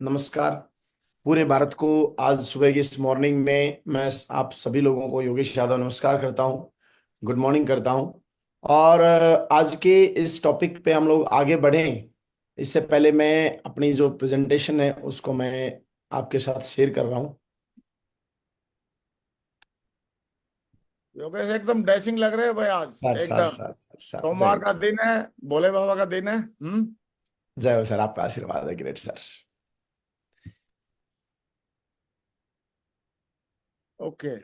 नमस्कार। पूरे भारत को आज सुबह की इस मॉर्निंग में मैं आप सभी लोगों को योगेश यादव नमस्कार करता हूँ। गुड मॉर्निंग करता हूँ। और आज के इस टॉपिक पे हम लोग आगे बढ़ें इससे पहले मैं अपनी जो प्रेजेंटेशन है उसको मैं आपके साथ शेयर कर रहा हूँ। योगेश एकदम डैशिंग लग रहे हो भाई आज सर सर एकदम। सर सर सर जय सोमवार का दिन है। भोले बाबा का दिन है। जय हो सर, आपका आशीर्वाद है। Great sir. ओके।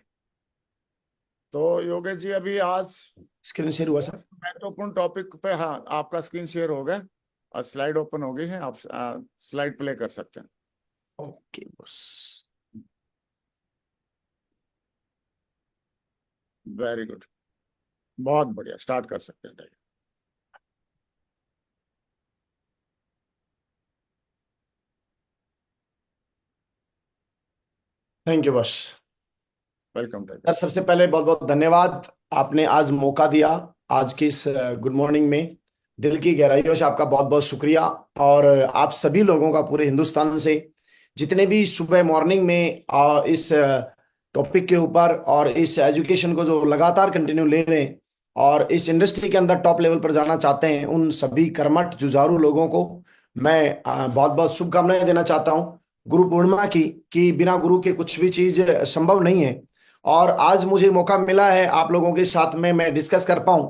तो योगेश जी अभी आज स्क्रीन शेयर हुआ सर? महत्वपूर्ण टॉपिक पे, हाँ, आपका स्क्रीन शेयर हो गया और स्लाइड ओपन हो गई है। आप स्लाइड प्ले कर सकते हैं। ओके बस। Very good. बहुत बढ़िया, स्टार्ट कर सकते हैं। थैंक यू बस। Welcome sir tiger. सबसे पहले बहुत बहुत धन्यवाद, आपने आज मौका दिया। आज की इस गुड मॉर्निंग में दिल की गहराइयों से आपका बहुत बहुत शुक्रिया। और आप सभी लोगों का पूरे हिंदुस्तान से जितने भी सुबह मॉर्निंग में इस टॉपिक के ऊपर और इस एजुकेशन को जो लगातार कंटिन्यू ले रहे हैं और इस इंडस्ट्री के अंदर टॉप लेवल पर जाना चाहते हैं, उन सभी कर्मठ जुझारू लोगों को मैं बहुत बहुत शुभकामनाएं देना चाहता हूँ गुरु पूर्णिमा की। कि बिना गुरु के कुछ भी चीज संभव नहीं है। और आज मुझे मौका मिला है आप लोगों के साथ में मैं डिस्कस कर पाऊं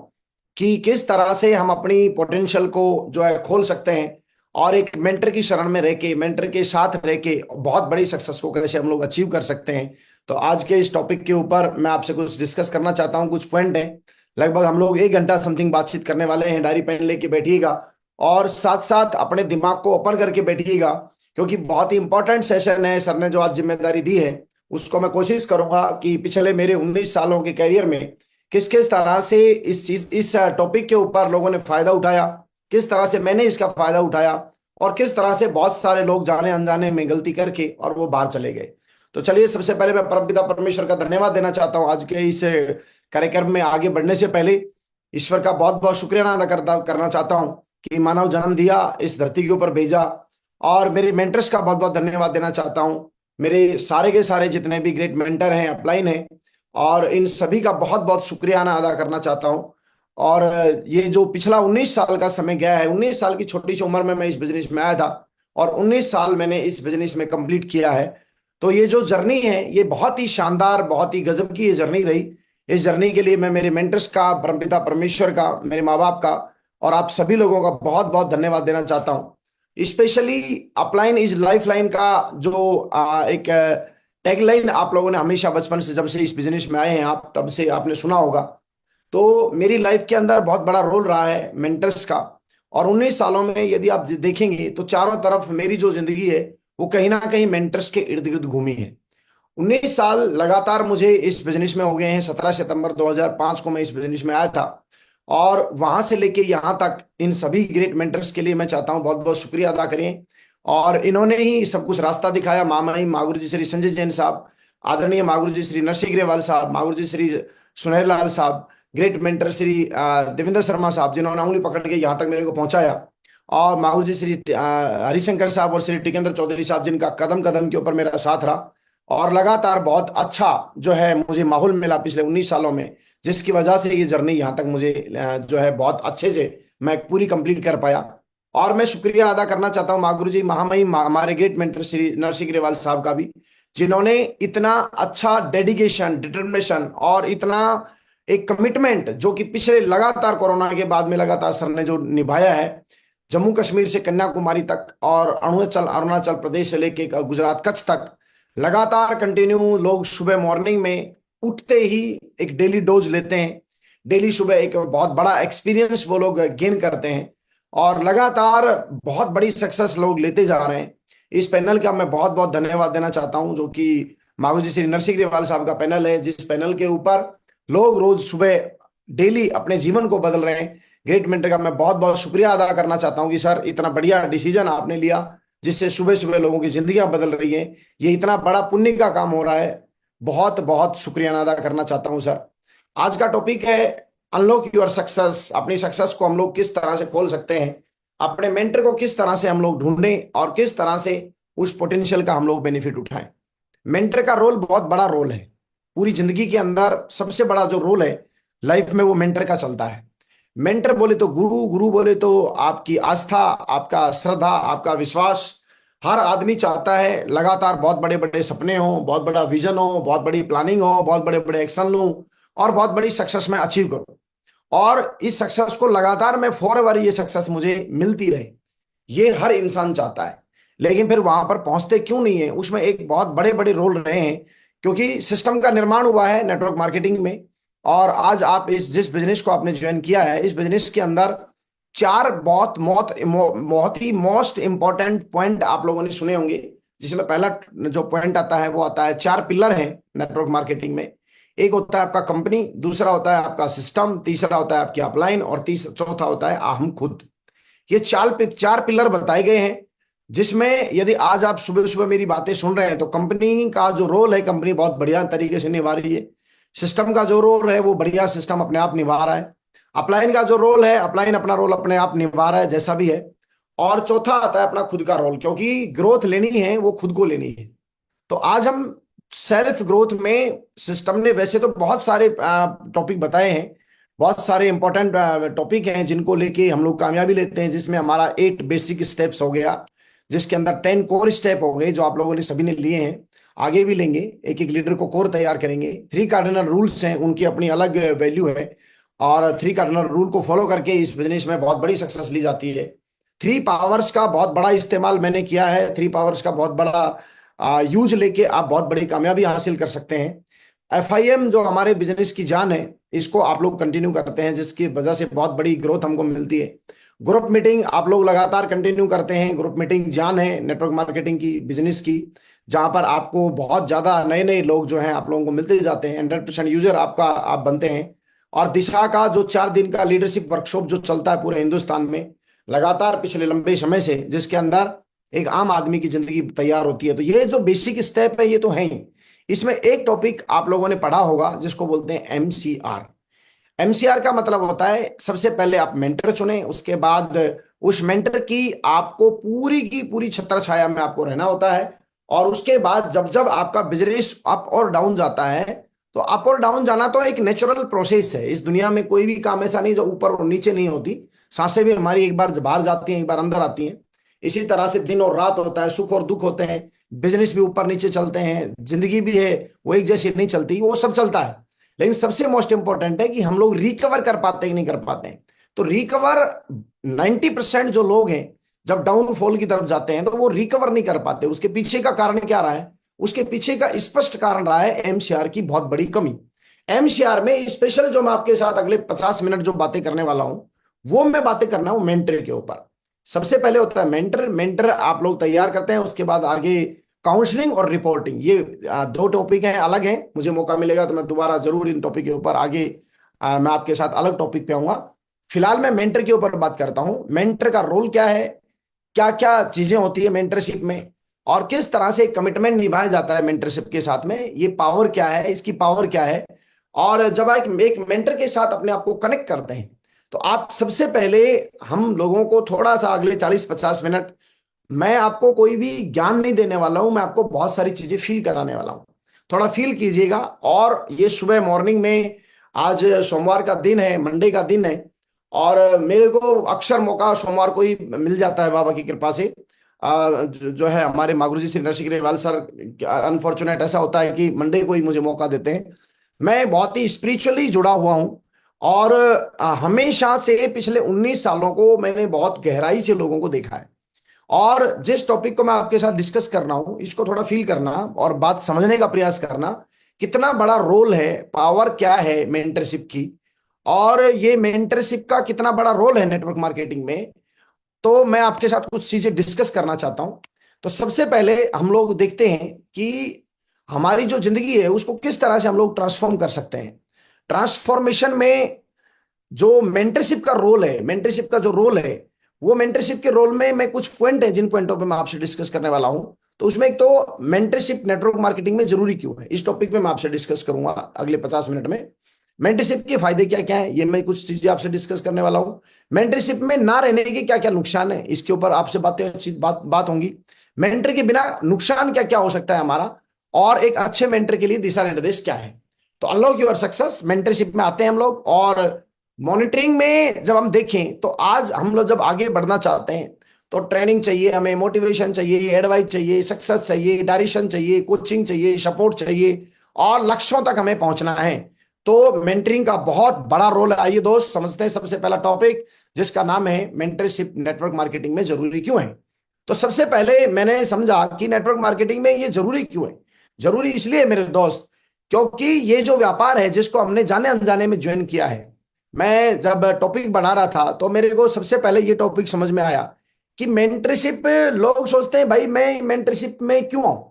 कि किस तरह से हम अपनी पोटेंशियल को जो है खोल सकते हैं और एक मेंटर की शरण में रह के, मेंटर के साथ रह के बहुत बड़ी सक्सेस को कैसे हम लोग अचीव कर सकते हैं। तो आज के इस टॉपिक के ऊपर मैं आपसे कुछ डिस्कस करना चाहता हूं। कुछ पॉइंट है, लगभग हम लोग 1 घंटा समथिंग बातचीत करने वाले हैं। डायरी पेन लेके बैठिएगा और साथ साथ अपने दिमाग को ओपन करके बैठिएगा, क्योंकि बहुत ही इंपॉर्टेंट सेशन है। सर ने जो आज जिम्मेदारी दी है उसको मैं कोशिश करूंगा कि पिछले मेरे 19 सालों के करियर में किस किस तरह से इस टॉपिक के ऊपर लोगों ने फायदा उठाया, किस तरह से मैंने इसका फायदा उठाया और किस तरह से बहुत सारे लोग जाने अनजाने में गलती करके और वो बाहर चले गए। तो चलिए, सबसे पहले मैं परमपिता परमेश्वर का धन्यवाद देना चाहता हूँ। आज के इस कार्यक्रम में आगे बढ़ने से पहले ईश्वर का बहुत बहुत शुक्रिया अदा करना चाहता हूँ कि मानव जन्म दिया, इस धरती के ऊपर भेजा। और मेरे मेंटर्स का बहुत बहुत धन्यवाद देना चाहता हूँ। मेरे सारे के सारे जितने भी ग्रेट मेंटर हैं, अपलाइन हैं, और इन सभी का बहुत बहुत शुक्रिया अदा करना चाहता हूँ। और ये जो पिछला 19 साल का समय गया है, 19 साल की छोटी सी उम्र में मैं इस बिजनेस में आया था और 19 साल मैंने इस बिजनेस में कंप्लीट किया है। तो ये जो जर्नी है ये बहुत ही शानदार, बहुत ही गजब की ये जर्नी रही। इस जर्नी के लिए मैं मेरे मेंटर्स का, परमपिता परमेश्वर का, मेरे माँ बाप का और आप सभी लोगों का बहुत बहुत धन्यवाद देना चाहता हूँ। Specially upline is life line का जो एक टैगलाइन आप लोगों ने हमेशा बचपन से, जब से इस बिजनेस में आए हैं आप, तब से आपने सुना होगा। तो मेरी लाइफ के अंदर बहुत बड़ा रोल रहा है मेंटर्स का। और 19 सालों में यदि आप देखेंगे तो चारों तरफ मेरी जो जिंदगी है वो कहीं ना कहीं मेंटर्स के इर्द गिर्द घूमी है। 19 साल लगातार मुझे इस बिजनेस में हो गए हैं। 17 सितंबर 2005 को मैं इस बिजनेस में आया था और वहां से लेके यहाँ तक इन सभी ग्रेट मेंटर्स के लिए मैं चाहता हूँ बहुत बहुत शुक्रिया अदा करें। और इन्होंने ही सब कुछ रास्ता दिखाया। मामाई मागुरु जी श्री संजय जैन साहब, आदरणीय मागुरु जी श्री नरसिंह ग्रेवाल साहब, मागुरु जी श्री सुनहर लाल साहब, ग्रेट मेंटर श्री देवेंद्र शर्मा साहब, जिन्होंने उंगली पकड़ के यहाँ तक मेरे को पहुंचाया, और मागुरु जी श्री हरिशंकर साहब और श्री टिकेंद्र चौधरी साहब, जिनका कदम कदम के ऊपर मेरा साथ रहा। और लगातार बहुत अच्छा जो है मुझे माहौल मिला पिछले 19 सालों में, जिसकी वजह से ये जर्नी यहाँ तक मुझे जो है बहुत अच्छे से मैं पूरी कंप्लीट कर पाया। और मैं शुक्रिया अदा करना चाहता हूँ माँ गुरु जी महामहिम हमारे ग्रेट मेंटर श्री नरसिंह ग्रेवाल साहब का भी, जिन्होंने इतना अच्छा डेडिकेशन, डिटर्मिनेशन और इतना एक कमिटमेंट जो कि पिछले लगातार कोरोना के बाद में लगातार सर ने जो निभाया है, जम्मू कश्मीर से कन्याकुमारी तक और अरुणाचल अरुणाचल प्रदेश से लेके गुजरात कच्छ तक लगातार कंटिन्यू लोग सुबह मॉर्निंग में उठते ही एक डेली डोज लेते हैं। डेली सुबह एक बहुत बड़ा एक्सपीरियंस वो लोग गेन करते हैं और लगातार बहुत बड़ी सक्सेस लोग लेते जा रहे हैं। इस पैनल का मैं बहुत बहुत धन्यवाद देना चाहता हूं, जो कि मागू जी श्री नरसिंह ग्रेवाल साहब का पैनल है, जिस पैनल के ऊपर लोग रोज सुबह डेली अपने जीवन को बदल रहे हैं। ग्रेट मेंटर का मैं बहुत बहुत शुक्रिया अदा करना चाहता हूं कि सर इतना बढ़िया डिसीजन आपने लिया जिससे सुबह सुबह लोगों की जिंदगियां बदल रही है। ये इतना बड़ा पुण्य का काम हो रहा है। बहुत बहुत शुक्रिया अदा करना चाहता हूं सर। आज का टॉपिक है अनलॉक योर सक्सेस। अपनी सक्सेस को हम लोग किस तरह से खोल सकते हैं, अपने मेंटर को किस तरह से हम लोग ढूंढें और किस तरह से उस पोटेंशियल का हम लोग बेनिफिट उठाएं। मेंटर का रोल बहुत बड़ा रोल है पूरी जिंदगी के अंदर। सबसे बड़ा जो रोल है लाइफ में वो मेंटर का चलता है। मेंटर बोले तो गुरु, गुरु बोले तो आपकी आस्था, आपका श्रद्धा, आपका विश्वास। हर आदमी चाहता है लगातार बहुत बड़े बड़े सपने हो, बहुत बड़ा विजन हो, बहुत बड़ी प्लानिंग हो, बहुत बड़े बड़े एक्शन लूं और बहुत बड़ी सक्सेस में अचीव करूं। और इस सक्सेस को लगातार मैं फॉर एवर ये सक्सेस मुझे मिलती रहे, ये हर इंसान चाहता है। लेकिन फिर वहां पर पहुंचते क्यों नहीं है, उसमें एक बहुत बड़े बड़े रोल रहे हैं। क्योंकि सिस्टम का निर्माण हुआ है नेटवर्क मार्केटिंग में। और आज आप इस जिस बिजनेस को आपने ज्वाइन किया है, इस बिजनेस के अंदर चार बहुत ही मोस्ट इंपॉर्टेंट पॉइंट आप लोगों ने सुने होंगे। जिसमें पहला जो पॉइंट आता है वो आता है, चार पिलर हैं नेटवर्क मार्केटिंग में। एक होता है आपका कंपनी, दूसरा होता है आपका सिस्टम, तीसरा होता है आपकी अपलाइन और तीसरा चौथा होता है हम खुद। ये चार पिलर बताए गए हैं। जिसमें यदि आज आप सुबह सुबह मेरी बातें सुन रहे हैं तो कंपनी का जो रोल है कंपनी बहुत बढ़िया तरीके से निभा रही है। सिस्टम का जो रोल है वो बढ़िया सिस्टम अपने आप निभा रहा है। अपलाइन का जो रोल है, अपलाइन अपना रोल अपने आप निभा रहा है जैसा भी है। और चौथा आता है अपना खुद का रोल, क्योंकि ग्रोथ लेनी है वो खुद को लेनी है। तो आज हम सेल्फ ग्रोथ में सिस्टम ने वैसे तो बहुत सारे टॉपिक बताए हैं, बहुत सारे इंपॉर्टेंट टॉपिक हैं जिनको लेके हम लोग कामयाबी लेते हैं। जिसमें हमारा 8 बेसिक स्टेप्स हो गया, जिसके अंदर 10 कोर स्टेप हो गए जो आप लोगों ने सभी ने लिए हैं, आगे भी लेंगे। एक एक लीडर को कोर तैयार करेंगे। 3 कार्डिनल रूल्स हैं, उनकी अपनी अलग वैल्यू है। और 3 कार्डिनल रूल को फॉलो करके इस बिजनेस में बहुत बड़ी सक्सेस ली जाती है। 3 पावर्स का बहुत बड़ा इस्तेमाल मैंने किया है। 3 पावर्स का बहुत बड़ा यूज लेके आप बहुत बड़ी कामयाबी हासिल कर सकते हैं। FIM जो हमारे बिजनेस की जान है, इसको आप लोग कंटिन्यू करते हैं, जिसकी वजह से बहुत बड़ी ग्रोथ हमको मिलती है। ग्रुप मीटिंग आप लोग लगातार कंटिन्यू करते हैं। ग्रुप मीटिंग जान है नेटवर्क मार्केटिंग की, बिजनेस की, जहां पर आपको बहुत ज्यादा नए नए लोग जो हैं आप लोगों को मिलते जाते हैं। 100% यूजर आपका आप बनते हैं। और दिशा का जो 4 दिन का लीडरशिप वर्कशॉप जो चलता है पूरे हिंदुस्तान में लगातार पिछले लंबे समय से, जिसके अंदर एक आम आदमी की जिंदगी तैयार होती है। तो ये जो बेसिक स्टेप है ये तो है ही। इसमें एक टॉपिक आप लोगों ने पढ़ा होगा जिसको बोलते हैं MCR। MCR का मतलब होता है सबसे पहले आप मेंटर चुने, उसके बाद उस मेंटर की आपको पूरी की पूरी छत्र छाया में आपको रहना होता है। और उसके बाद जब जब आपका बिजनेस अप और डाउन जाता है, तो अप और डाउन जाना तो एक नेचुरल प्रोसेस है। इस दुनिया में कोई भी काम ऐसा नहीं जो ऊपर और नीचे नहीं होती। सांसें भी हमारी एक बार बाहर जाती हैं, एक बार अंदर आती हैं। इसी तरह से दिन और रात होता है, सुख और दुख होते हैं, बिजनेस भी ऊपर नीचे चलते हैं, जिंदगी भी है वो एक जैसी नहीं चलती, वो सब चलता है। लेकिन सबसे मोस्ट इंपॉर्टेंट है कि हम लोग रिकवर कर पाते हैं कि नहीं कर पाते हैं। तो रिकवर 90% जो लोग हैं जब डाउनफॉल की तरफ जाते हैं तो वो रिकवर नहीं कर पाते। उसके पीछे का कारण क्या रहा है? उसके पीछे का स्पष्ट कारण रहा है MCR की बहुत बड़ी कमी। MCR में स्पेशल जो मैं आपके साथ अगले 50 मिनट जो बातें करने वाला हूं, वो मैं बातें करना हूं मेंटर के ऊपर। सबसे पहले होता है मेंटर। मेंटर आप लोग तैयार करते हैं, उसके बाद आगे काउंसलिंग और रिपोर्टिंग, ये 2 टॉपिक हैं, अलग हैं। मुझे मौका मिलेगा तो मैं दोबारा जरूर इन टॉपिक के ऊपर आगे मैं आपके साथ अलग टॉपिक पे आऊंगा। फिलहाल मैं मेंटर के ऊपर बात करता हूं। मेंटर का रोल क्या है, क्या क्या चीजें होती है मेंटरशिप में, और किस तरह से कमिटमेंट निभाया जाता है मेंटरशिप के साथ में, ये पावर क्या है, इसकी पावर क्या है। और जब आप एक मेंटर के साथ अपने आप को कनेक्ट करते हैं तो आप सबसे पहले, हम लोगों को थोड़ा सा अगले 40-50 मिनट मैं आपको कोई भी ज्ञान नहीं देने वाला हूं, मैं आपको बहुत सारी चीजें फील कराने वाला हूं। थोड़ा फील कीजिएगा। और ये सुबह मॉर्निंग में, आज सोमवार का दिन है, मंडे का दिन है, और मेरे को अक्सर मौका सोमवार को ही मिल जाता है बाबा की कृपा से। जो है हमारे मागुरु जी श्री नरसिंह ग्रेवाल सर, अनफॉर्चुनेट ऐसा होता है कि मंडे को ही मुझे मौका देते हैं। मैं बहुत ही स्पिरिचुअली जुड़ा हुआ हूं। और हमेशा से पिछले 19 सालों को मैंने बहुत गहराई से लोगों को देखा है। और जिस टॉपिक को मैं आपके साथ डिस्कस कर रहा हूं, इसको थोड़ा फील करना और बात समझने का प्रयास करना, कितना बड़ा रोल है, पावर क्या है मेंटरशिप की, और ये मेंटरशिप का कितना बड़ा रोल है नेटवर्क मार्केटिंग में। तो मैं आपके साथ कुछ चीजें डिस्कस करना चाहता हूं। तो सबसे पहले हम लोग देखते हैं कि हमारी जो जिंदगी है उसको किस तरह से हम लोग ट्रांसफॉर्म कर सकते हैं। ट्रांसफॉर्मेशन में जो मेंटरशिप का रोल है, मेंटरशिप का जो रोल है, वो मेंटरशिप के रोल में मैं कुछ पॉइंट है जिन पॉइंटों पे मैं आपसे डिस्कस करने वाला हूं। तो उसमें एक तो मेंटरशिप नेटवर्क मार्केटिंग में जरूरी क्यों है, इस टॉपिक पे मैं आपसे डिस्कस करूंगा अगले 50 मिनट में। मेंटरशिप के फायदे क्या क्या है, ये मैं कुछ चीजें आपसे डिस्कस करने वाला हूं। मेंटरशिप में ना रहने के क्या क्या नुकसान है, इसके ऊपर आपसे बात होंगी। मेंटर के बिना नुकसान क्या क्या हो सकता है हमारा, और एक अच्छे मेंटर के लिए दिशा निर्देश क्या है। तो अनलॉक योर सक्सेस मेंटरशिप में आते हैं हम लोग। और मॉनिटरिंग में जब हम देखें तो आज हम लोग जब आगे बढ़ना चाहते हैं तो ट्रेनिंग चाहिए, हमें मोटिवेशन चाहिए, एडवाइस चाहिए, सक्सेस चाहिए, डायरेक्शन चाहिए, कोचिंग चाहिए, सपोर्ट चाहिए, और लक्ष्यों तक हमें पहुंचना है। तो मेंटरिंग का बहुत बड़ा रोल है। आइए दोस्त समझते हैं सबसे पहला टॉपिक, जिसका नाम है मेंटरशिप नेटवर्क मार्केटिंग में जरूरी क्यों है। तो सबसे पहले मैंने समझा कि नेटवर्क मार्केटिंग में ये जरूरी क्यों है। जरूरी इसलिए है मेरे दोस्त, क्योंकि ये जो व्यापार है जिसको हमने जाने अनजाने में ज्वाइन किया है। मैं जब टॉपिक बना रहा था तो मेरे को सबसे पहले ये टॉपिक समझ में आया कि मेंटरशिप, लोग सोचते हैं भाई मैं मेंटरशिप में क्यों आऊं,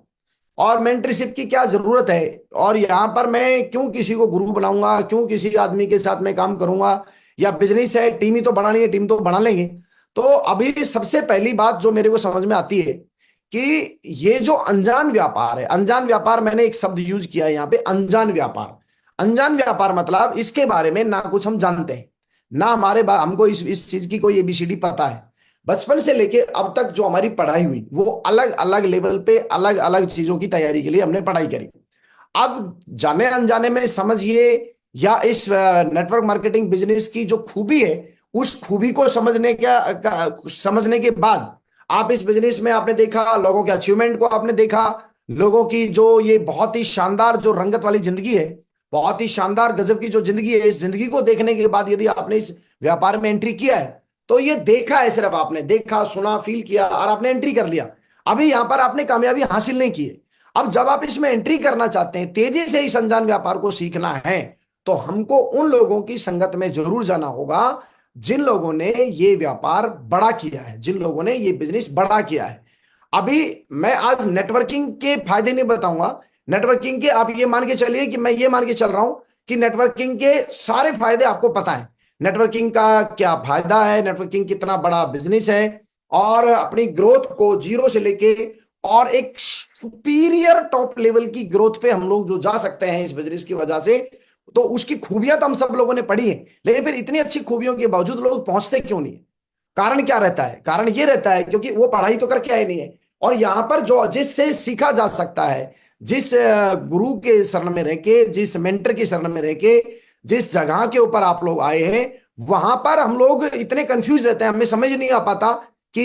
और मेंटरशिप की क्या जरूरत है, और यहां पर मैं क्यों किसी को गुरु बनाऊंगा, क्यों किसी आदमी के साथ में काम करूंगा, या बिजनेस है, टीम ही तो बनानी है, टीम तो बना लेंगे। तो अभी सबसे पहली बात जो मेरे को समझ में आती है कि ये जो अनजान व्यापार है, अनजान व्यापार, मैंने एक शब्द यूज किया है यहाँ पे, अनजान व्यापार। अनजान व्यापार मतलब इसके बारे में ना कुछ हम जानते हैं, ना हमको इस चीज की कोई एबीसीडी पता है। बचपन से लेके अब तक जो हमारी पढ़ाई हुई वो अलग अलग लेवल पे अलग अलग चीजों की तैयारी के लिए हमने पढ़ाई करी। अब जाने अनजाने में समझिए, या इस नेटवर्क मार्केटिंग बिजनेस की जो खूबी है, उस खूबी को समझने के बाद आप इस बिजनेस में आपने देखा, लोगों के अचीवमेंट को आपने देखा, लोगों की जो ये बहुत ही शानदार जो रंगत वाली जिंदगी है, बहुत ही शानदार गजब की जो जिंदगी है, इस जिंदगी को देखने के बाद यदि आपने इस व्यापार में एंट्री किया है तो ये देखा है, सिर्फ आपने देखा, सुना, फील किया और आपने एंट्री कर लिया। अभी यहां पर आपने कामयाबी हासिल नहीं की है। अब जब आप इसमें एंट्री करना चाहते हैं, तेजी से इस अनजान व्यापार को सीखना है, तो हमको उन लोगों की संगत में जरूर जाना होगा जिन लोगों ने ये व्यापार बड़ा किया है, जिन लोगों ने ये बिजनेस बड़ा किया है। अभी मैं आज नेटवर्किंग के फायदे नहीं बताऊंगा। नेटवर्किंग के आप ये मान के चलिए कि मैं ये मान के चल रहा हूं कि नेटवर्किंग के सारे फायदे आपको पता है। नेटवर्किंग का क्या फायदा है, नेटवर्किंग कितना बड़ा बिजनेस है, और अपनी ग्रोथ को जीरो से लेके और एक सुपीरियर टॉप लेवल की ग्रोथ पे हम लोग जो जा सकते हैं इस बिजनेस की वजह से, तो उसकी खूबियां तो हम सब लोगों ने पढ़ी है। लेकिन फिर इतनी अच्छी खूबियों के बावजूद लोग पहुंचते क्यों नहीं है? कारण क्या रहता है? कारण ये रहता है क्योंकि वो पढ़ाई तो करके आए नहीं है। और यहां पर जो जिससे सीखा जा सकता है, जिस गुरु के शरण में रह के, जिस मेंटर के शरण में रह के, जिस जगह के ऊपर आप लोग आए हैं, वहां पर हम लोग इतने कंफ्यूज रहते हैं, हमें समझ नहीं आ पाता कि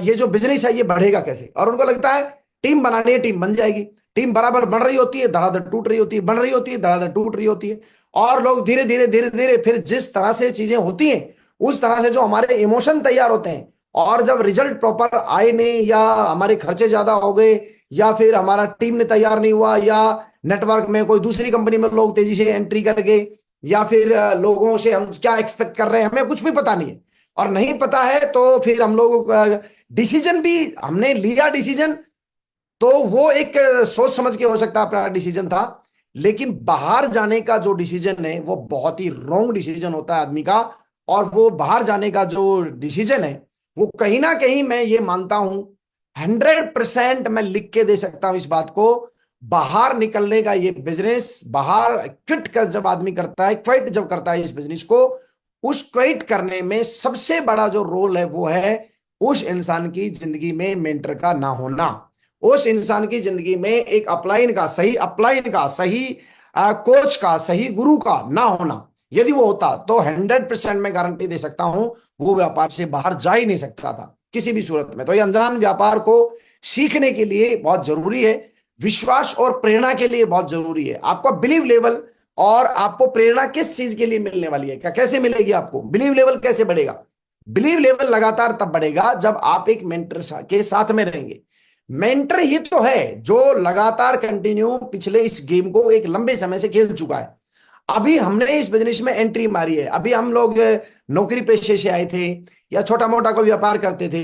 ये जो बिजनेस है ये बढ़ेगा कैसे। और उनको लगता है टीम बनानी है, टीम बन जाएगी, टीम बराबर बन रही होती है, धड़ाधड़ टूट रही होती है, बन रही होती है, धड़ाधड़ टूट रही होती है। और लोग धीरे धीरे धीरे धीरे फिर जिस तरह से चीजें होती हैं, उस तरह से जो हमारे इमोशन तैयार होते हैं, और जब रिजल्ट प्रॉपर आए नहीं, या हमारे खर्चे ज्यादा हो गए, या फिर हमारा टीम ने तैयार नहीं हुआ, या नेटवर्क में कोई दूसरी कंपनी में लोग तेजी से एंट्री कर गए, या फिर लोगों से हम क्या एक्सपेक्ट कर रहे हैं हमें कुछ भी पता नहीं है, और नहीं पता है तो फिर हम लोग डिसीजन भी हमने लिया, डिसीजन तो वो एक सोच समझ के हो सकता है अपना डिसीजन था, लेकिन बाहर जाने का जो डिसीजन है वो बहुत ही रॉन्ग डिसीजन होता है आदमी का। और वो बाहर जाने का जो डिसीजन है वो कहीं ना कहीं, मैं ये मानता हूं 100% मैं लिख के दे सकता हूं इस बात को, बाहर निकलने का ये बिजनेस, बाहर क्विट कर जब आदमी करता है, क्विट जब करता है इस बिजनेस को, उस क्विट करने में सबसे बड़ा जो रोल है वो है उस इंसान की जिंदगी में मेंटर का ना होना, उस इंसान की जिंदगी में एक अपलाइन का सही कोच का, सही गुरु का ना होना। यदि वो होता तो 100% मैं गारंटी दे सकता हूं वो व्यापार से बाहर जा ही नहीं सकता था किसी भी सूरत में। तो ये अनजान व्यापार को सीखने के लिए बहुत जरूरी है, विश्वास और प्रेरणा के लिए बहुत जरूरी है। आपका बिलीव लेवल, और आपको प्रेरणा किस चीज के लिए मिलने वाली है, क्या कैसे मिलेगी, आपको बिलीव लेवल कैसे बढ़ेगा? बिलीव लेवल लगातार तब बढ़ेगा जब आप एक मेंटर के साथ में रहेंगे। मेंटर ही तो है जो लगातार कंटिन्यू पिछले इस गेम को एक लंबे समय से खेल चुका है। अभी हमने इस बिजनेस में एंट्री मारी है, अभी हम लोग नौकरी पेशे से आए थे, या छोटा मोटा कोई व्यापार करते थे,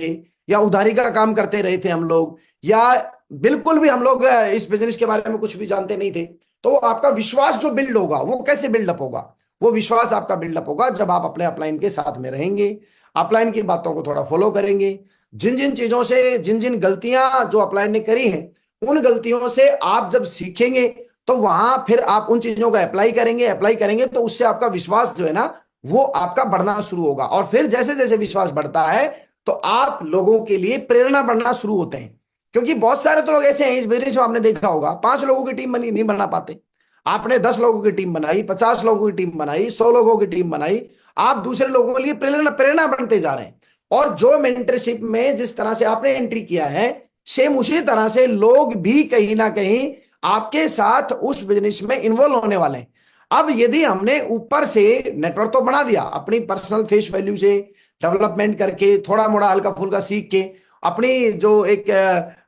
या उधारी का काम करते रहे थे हम लोग, या बिल्कुल भी हम लोग इस बिजनेस के बारे में कुछ भी जानते नहीं थे। तो आपका विश्वास जो बिल्ड होगा वो कैसे बिल्डअप होगा? वो विश्वास आपका बिल्डअप होगा जब आप अपने अपलाइन के साथ में रहेंगे, अपलाइन की बातों को थोड़ा फॉलो करेंगे, जिन जिन चीजों से, जिन जिन गलतियां जो अपलाइन ने करी हैं, उन गलतियों से आप जब सीखेंगे तो वहां फिर आप उन चीजों को अप्लाई करेंगे तो उससे आपका विश्वास जो है ना वो आपका बढ़ना शुरू होगा। और फिर जैसे जैसे विश्वास बढ़ता है तो आप लोगों के लिए प्रेरणा बढ़ना शुरू होते हैं। क्योंकि बहुत सारे तो लोग ऐसे हैं इस बिजनेस में, आपने देखा होगा 5 लोगों की टीम बनी नहीं बना पाते। आपने 10 लोगों की टीम बनाई, 50 लोगों की टीम बनाई, 100 लोगों की टीम बनाई, आप दूसरे लोगों के लिए प्रेरणा प्रेरणा बनते जा रहे हैं। और जो मेंटरशिप में जिस तरह से आपने एंट्री किया है, सेम उसी तरह से लोग भी कहीं ना कहीं आपके साथ उस बिजनेस में इन्वॉल्व होने वाले हैं। अब यदि हमने ऊपर से नेटवर्क तो बना दिया, अपनी पर्सनल फेस वैल्यू से डेवलपमेंट करके, थोड़ा मोड़ा हल्का फुल्का सीख के, अपनी जो एक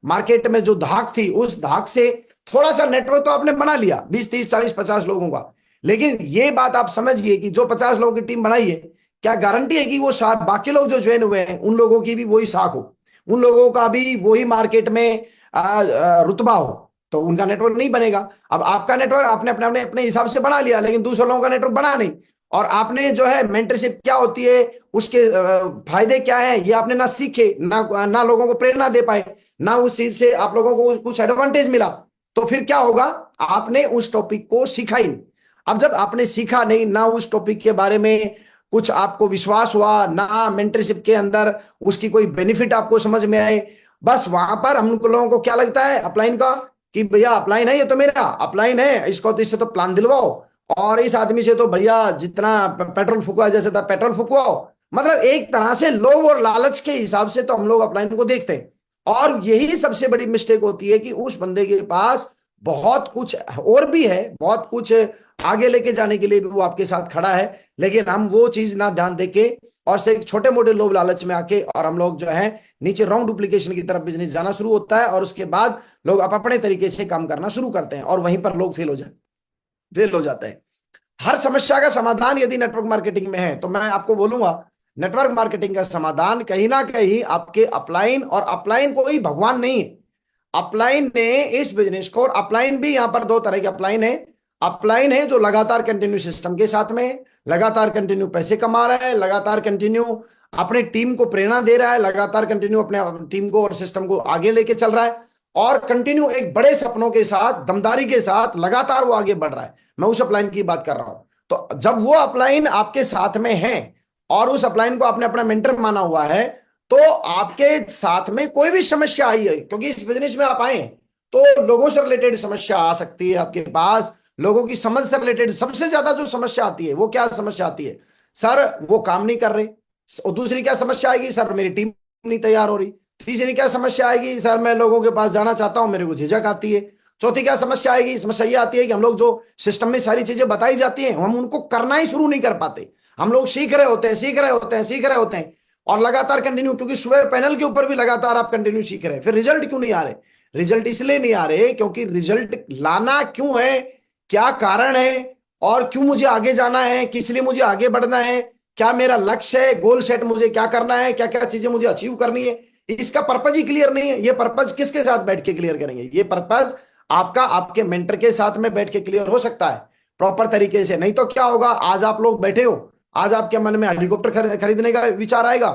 मार्केट में जो धाक थी उस धाक से थोड़ा सा नेटवर्क तो आपने बना लिया, 20 30 40 50 लोगों का। लेकिन ये बात आप समझिए कि जो 50 लोगों की टीम बनाई है, क्या गारंटी है कि वो साथ बाकी लोग जो ज्वाइन हुए हैं उन लोगों की भी वही साख हो, उन लोगों का भी वही मार्केट में रुतबा हो? तो उनका नेटवर्क नहीं बनेगा। अब आपका नेटवर्क आपने अपने अपने अपने हिसाब से बना लिया, लेकिन दूसरे लोगों का नेटवर्क बना नहीं। और आपने जो है मेंटरशिप क्या होती है, उसके फायदे क्या है, ये आपने ना सीखे, ना लोगों को प्रेरणा दे पाए, ना उस चीज से आप लोगों को कुछ एडवांटेज मिला। तो फिर क्या होगा, आपने उस टॉपिक को सीखा ही नहीं। अब जब आपने सीखा नहीं, ना उस टॉपिक के बारे में कुछ आपको विश्वास हुआ, ना मेंटरशिप के अंदर उसकी कोई बेनिफिट आपको समझ में आए, बस वहां पर हम लोगों को क्या लगता है अपलाइन का, कि भैया अपलाइन है, ये तो मेरा अपलाइन है, इसको तो इससे तो प्लान दिलवाओ, और इस आदमी से तो भैया जितना पेट्रोल फुकवा जैसे था पेट्रोल फुकवाओ। मतलब एक तरह से लोभ और लालच के हिसाब से तो हम लोग अपलाइन को देखते हैं। और यही सबसे बड़ी मिस्टेक होती है कि उस बंदे के पास बहुत कुछ और भी है, बहुत कुछ आगे लेके जाने के लिए भी वो आपके साथ खड़ा है, लेकिन हम वो चीज ना ध्यान देके और से छोटे मोटे लोभ लालच में आके, और हम लोग जो है नीचे रॉन्ग डुप्लीकेशन की तरफ बिजनेस जाना शुरू होता है, और उसके बाद लोग अपने तरीके से काम करना शुरू करते हैं, और वहीं पर लोग फेल हो जाते हैं। हर समस्या का समाधान यदि नेटवर्क मार्केटिंग में है, तो मैं आपको बोलूंगा नेटवर्क मार्केटिंग का समाधान कहीं ना कहीं आपके अपलाइन, और अपलाइन कोई भगवान नहीं है। अपलाइन ने इस बिजनेस को, और अपलाइन भी यहां पर दो तरह के अपलाइन है। अपलाइन है जो लगातार कंटिन्यू सिस्टम के साथ में, लगातार कंटिन्यू पैसे कमा रहा है, लगातार कंटिन्यू अपने टीम को प्रेरणा दे रहा है, लगातार कंटिन्यू अपने टीम को और सिस्टम को आगे लेके चल रहा है, और कंटिन्यू एक बड़े सपनों के साथ, दमदारी के साथ लगातार वो आगे बढ़ रहा है। मैं उस अपलाइन की बात कर रहा हूं। तो जब वो अपलाइन आपके साथ में है और उस अपलाइन को आपने अपना मेंटर माना हुआ है, तो आपके साथ में कोई भी समस्या आई है, क्योंकि इस बिजनेस में आप आए हैं, तो लोगों से रिलेटेड समस्या आ सकती है आपके पास। लोगों की समझ से रिलेटेड सबसे ज्यादा जो समस्या आती है, वो क्या समस्या आती है, सर वो काम नहीं कर रहे। और दूसरी क्या समस्या आएगी, सर मेरी टीम नहीं तैयार हो रही। तीसरी क्या समस्या आएगी, सर मैं लोगों के पास जाना चाहता हूं, मेरे को झिझक आती है। चौथी क्या समस्या आएगी, समस्या ये आती है कि हम लोग जो सिस्टम में सारी चीजें बताई जाती हैं, हम उनको करना ही शुरू नहीं कर पाते। हम लोग सीख रहे होते हैं, सीख रहे होते हैं, सीख रहे होते हैं, और लगातार कंटिन्यू, क्योंकि सुबह पैनल के ऊपर भी लगातार आप कंटिन्यू सीख रहे हैं, फिर रिजल्ट क्यों नहीं आ रहे? रिजल्ट इसलिए नहीं आ रहे क्योंकि रिजल्ट लाना क्यों है, क्या कारण है, और क्यों मुझे आगे जाना है, किस लिए मुझे आगे बढ़ना है, क्या मेरा लक्ष्य है, गोल सेट मुझे क्या करना है, क्या क्या चीजें मुझे अचीव करनी है, इसका पर्पज ही क्लियर नहीं है। ये पर्पज किसके साथ बैठ के क्लियर करेंगे? ये पर्पज आपका आपके मेंटर के साथ में बैठ के क्लियर हो सकता है प्रॉपर तरीके से। नहीं तो क्या होगा, आज आप लोग बैठे हो, आज आपके मन में हेलीकॉप्टर खरीदने का विचार आएगा,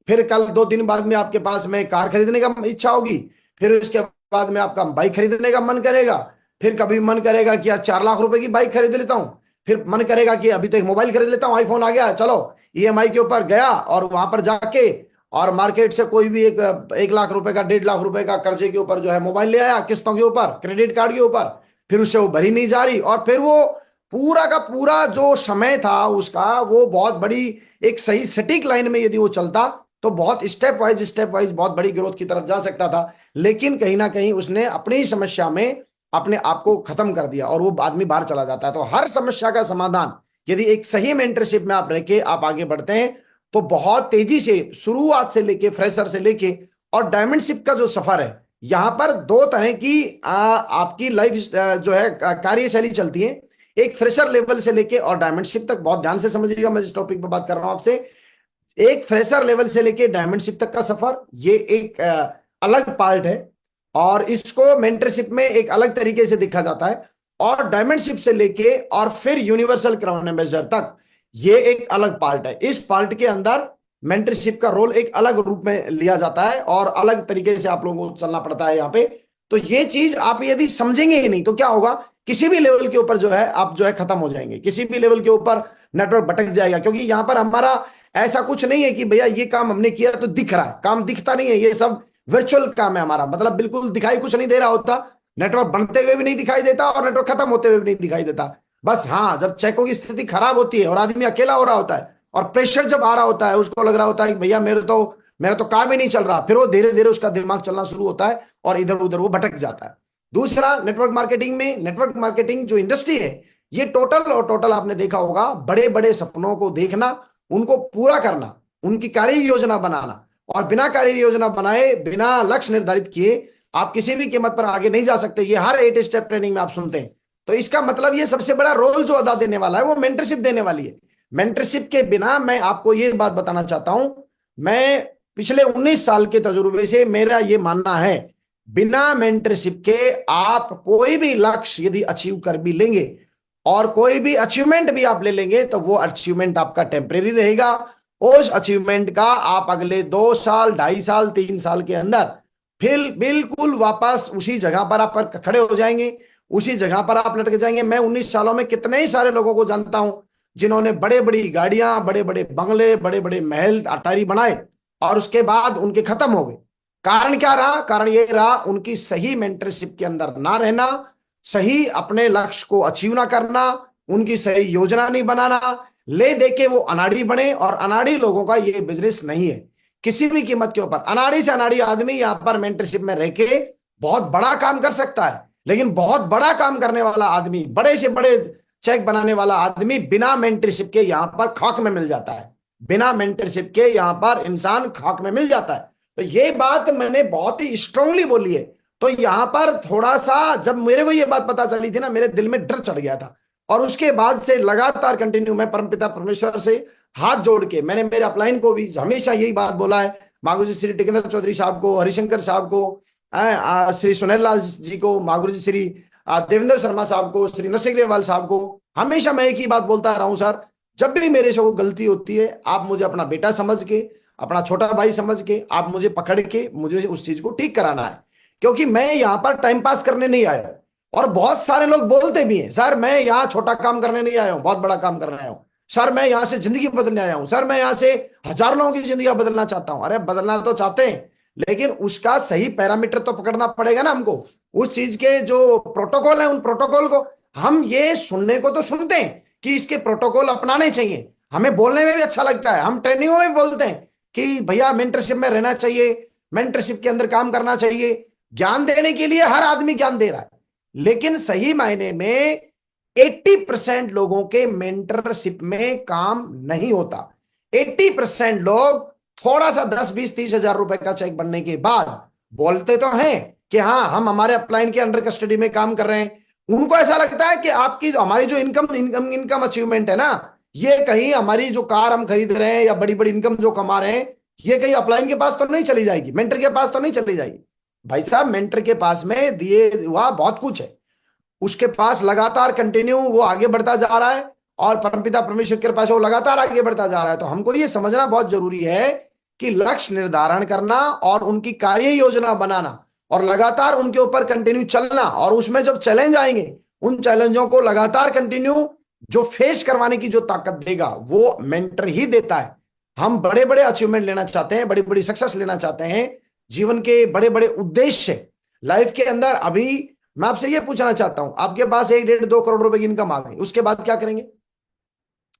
फिर कल 2 दिन बाद में आपके पास में कार खरीदने का इच्छा होगी, फिर उसके बाद में आपका बाइक खरीदने का मन करेगा, फिर कभी मन करेगा कि यार 4 लाख रुपए की बाइक खरीद लेता हूं, फिर मन करेगा कि अभी तो एक मोबाइल खरीद लेता हूं, आईफोन आ गया, चलो ईएमआई के ऊपर गया, और वहां पर जाके और मार्केट से कोई भी 1 लाख रुपए का 1.5 लाख रुपए का कर्जे के ऊपर जो है मोबाइल ले आया, किस्तों के ऊपर, क्रेडिट कार्ड के ऊपर, फिर उससे वो भरी नहीं जा रही, और फिर वो पूरा का पूरा जो समय था उसका, वो बहुत बड़ी एक सही सटीक लाइन में यदि वो चलता तो बहुत स्टेप वाइज बहुत बड़ी ग्रोथ की तरफ जा सकता था। लेकिन कहीं ना कहीं उसने अपनी ही समस्या में अपने आप को खत्म कर दिया, और वो आदमी बाहर चला जाता है। तो हर समस्या का समाधान यदि एक सही मेंटरशिप में आप रह के आप आगे बढ़ते हैं, तो बहुत तेजी से शुरुआत से लेके फ्रेशर से लेके और डायमंडशिप का जो सफर है, यहां पर दो तरह की आपकी लाइफ जो है कार्यशैली चलती है। एक फ्रेशर लेवल से लेके और डायमंडशिप तक, बहुत ध्यान से समझिएगा, मैं इस टॉपिक पर बात कर रहा हूं आपसे। एक फ्रेशर लेवल से लेके डायमंडशिप तक का सफर, ये एक अलग पार्ट है, और इसको मेंटरशिप में एक अलग तरीके से देखा जाता है। और डायमंडशिप से लेके और फिर यूनिवर्सल क्राउन एम्बेसडर तक, ये एक अलग पार्ट है। इस पार्ट के अंदर मेंटरशिप का रोल एक अलग रूप में लिया जाता है, और अलग तरीके से आप लोगों को चलना पड़ता है यहाँ पे। तो ये चीज आप यदि समझेंगे ही नहीं, तो क्या होगा, किसी भी लेवल के ऊपर जो है आप जो है खत्म हो जाएंगे, किसी भी लेवल के ऊपर नेटवर्क भटक जाएगा। क्योंकि यहाँ पर हमारा ऐसा कुछ नहीं है कि भैया ये काम हमने किया तो दिख रहा है, काम दिखता नहीं है, ये सब वर्चुअल काम है हमारा, मतलब बिल्कुल दिखाई कुछ नहीं दे रहा होता, नेटवर्क बनते हुए भी नहीं दिखाई देता और नेटवर्क खत्म होते हुए भी नहीं दिखाई देता। बस हाँ, जब चेकों की स्थिति खराब होती है और आदमी अकेला हो रहा होता है और प्रेशर जब आ रहा होता है, उसको लग रहा होता है कि भैया मेरा तो काम ही नहीं चल रहा, फिर वो धीरे धीरे उसका दिमाग चलना शुरू होता है और इधर उधर वो भटक जाता है। दूसरा, नेटवर्क मार्केटिंग जो इंडस्ट्री है, ये टोटल और टोटल आपने देखा होगा, बड़े बड़े सपनों को देखना, उनको पूरा करना, उनकी कार्य योजना बनाना, और बिना कार्य योजना बनाए, बिना लक्ष्य निर्धारित किए आप किसी भी कीमत पर आगे नहीं जा सकते। ये हर 8 स्टेप ट्रेनिंग में आप सुनते हैं। तो इसका मतलब ये सबसे बड़ा रोल जो अदा देने वाला है वो मेंटरशिप देने वाली है। मेंटरशिप के बिना, मैं आपको ये बात बताना चाहता हूं, मैं पिछले 19 साल के तजुर्बे से मेरा ये मानना है, बिना मेंटरशिप के आप कोई भी लक्ष्य यदि अचीव कर भी लेंगे और कोई भी अचीवमेंट भी आप ले लेंगे तो वो अचीवमेंट आपका टेम्परेरी रहेगा। उस अचीवमेंट का आप अगले 2 साल, 2.5 साल, 3 साल के अंदर फिर बिल्कुल वापस उसी जगह पर आप खड़े हो जाएंगे, उसी जगह पर आप लटक जाएंगे। मैं 19 सालों में कितने ही सारे लोगों को जानता हूं जिन्होंने बड़े बड़ी गाड़ियां, बड़े बड़े बंगले, बड़े बड़े महल अटारी बनाए और उसके बाद उनके खत्म हो गए। कारण क्या रहा? कारण ये रहा, उनकी सही मेंटरशिप के अंदर ना रहना, सही अपने लक्ष्य को अचीव ना करना, उनकी सही योजना नहीं बनाना, ले दे के वो अनाड़ी बने। और अनाड़ी लोगों का ये बिजनेस नहीं है किसी भी कीमत के ऊपर। अनाड़ी से अनाड़ी आदमी यहां पर मेंटरशिप में रह के बहुत बड़ा काम कर सकता है, लेकिन बहुत बड़ा काम करने वाला आदमी, बड़े से बड़े चेक बनाने वाला आदमी बिना मेंटरशिप के यहां पर खाक में मिल जाता है। बिना मेंटरशिप के यहां पर इंसान खाक में मिल जाता है। तो ये बात मैंने बहुत ही स्ट्रांगली बोली है। तो यहां पर थोड़ा सा, जब मेरे को ये बात पता चली थी ना, मेरे दिल में डर चढ़ गया था। और उसके बाद से लगातार कंटिन्यू मैं परमपिता परमेश्वर से हाथ जोड़ के, मैंने मेरे अपलाइन को भी हमेशा यही बात बोला है, मागुरु जी श्री टिकेंद्र चौधरी साहब को, हरिशंकर साहब को, श्री सुनेर लाल जी को, मागुरु जी श्री देवेंद्र शर्मा साहब को, श्री नरसिंह ग्रेवाल साहब को, हमेशा मैं एक ही बात बोलता रहा हूं, सर जब भी मेरे से कोई गलती होती है, आप मुझे अपना बेटा समझ के, अपना छोटा भाई समझ के, आप मुझे पकड़ के मुझे उस चीज को ठीक कराना है। क्योंकि मैं यहां पर टाइम पास करने नहीं आया। और बहुत सारे लोग बोलते भी हैं, सर मैं यहाँ छोटा काम करने नहीं आया हूं, बहुत बड़ा काम करने आया हूं, सर मैं यहां से जिंदगी बदलने आया हूं, सर मैं यहां से हजार लोगों की जिंदगी बदलना चाहता हूं। अरे बदलना तो चाहते हैं, लेकिन उसका सही पैरामीटर तो पकड़ना पड़ेगा ना हमको। उस चीज के जो प्रोटोकॉल है, उन प्रोटोकॉल को हम ये सुनने को तो सुनते हैं कि इसके प्रोटोकॉल अपनाने चाहिए, हमें बोलने में भी अच्छा लगता है, हम ट्रेनिंगों में भी बोलते हैं कि भैया मेंटरशिप में रहना चाहिए, मेंटरशिप के अंदर काम करना चाहिए। ज्ञान देने के लिए हर आदमी ज्ञान दे रहा है, लेकिन सही मायने में 80% लोगों के मेंटरशिप में काम नहीं होता। 80% लोग थोड़ा सा 10, 20, 30 हजार रुपए का चेक बनने के बाद बोलते तो हैं कि हाँ हम हमारे अपलाइन के अंडर कस्टडी में काम कर रहे हैं। उनको ऐसा लगता है कि आपकी हमारी जो इनकम अचीवमेंट है ना, ये कहीं हमारी जो कार हम खरीद रहे हैं या बड़ी बड़ी इनकम जो कमा रहे हैं, ये कहीं अपलाइन के पास तो नहीं चली जाएगी, मेंटर के पास तो नहीं चली जाएगी। भाई साहब, मेंटर के पास में दिए हुआ बहुत कुछ है, उसके पास लगातार कंटिन्यू वो आगे बढ़ता जा रहा है और परमपिता परमेश्वर के पास वो लगातार आगे बढ़ता जा रहा है। तो हमको ये समझना बहुत जरूरी है कि लक्ष्य निर्धारण करना और उनकी कार्य योजना बनाना और लगातार उनके ऊपर कंटिन्यू चलना, और उसमें जब चैलेंज आएंगे उन चैलेंजों को लगातार कंटिन्यू जो फेस करवाने की जो ताकत देगा वो मेंटर ही देता है। हम बड़े बड़े अचीवमेंट लेना चाहते हैं, बड़ी बड़ी सक्सेस लेना चाहते हैं, जीवन के बड़े बड़े उद्देश्य लाइफ के अंदर, अभी मैं आपसे ये पूछना चाहता हूं, आपके पास 1, 1.5, 2 करोड़ रुपए की इनकम आ गई, उसके बाद क्या करेंगे?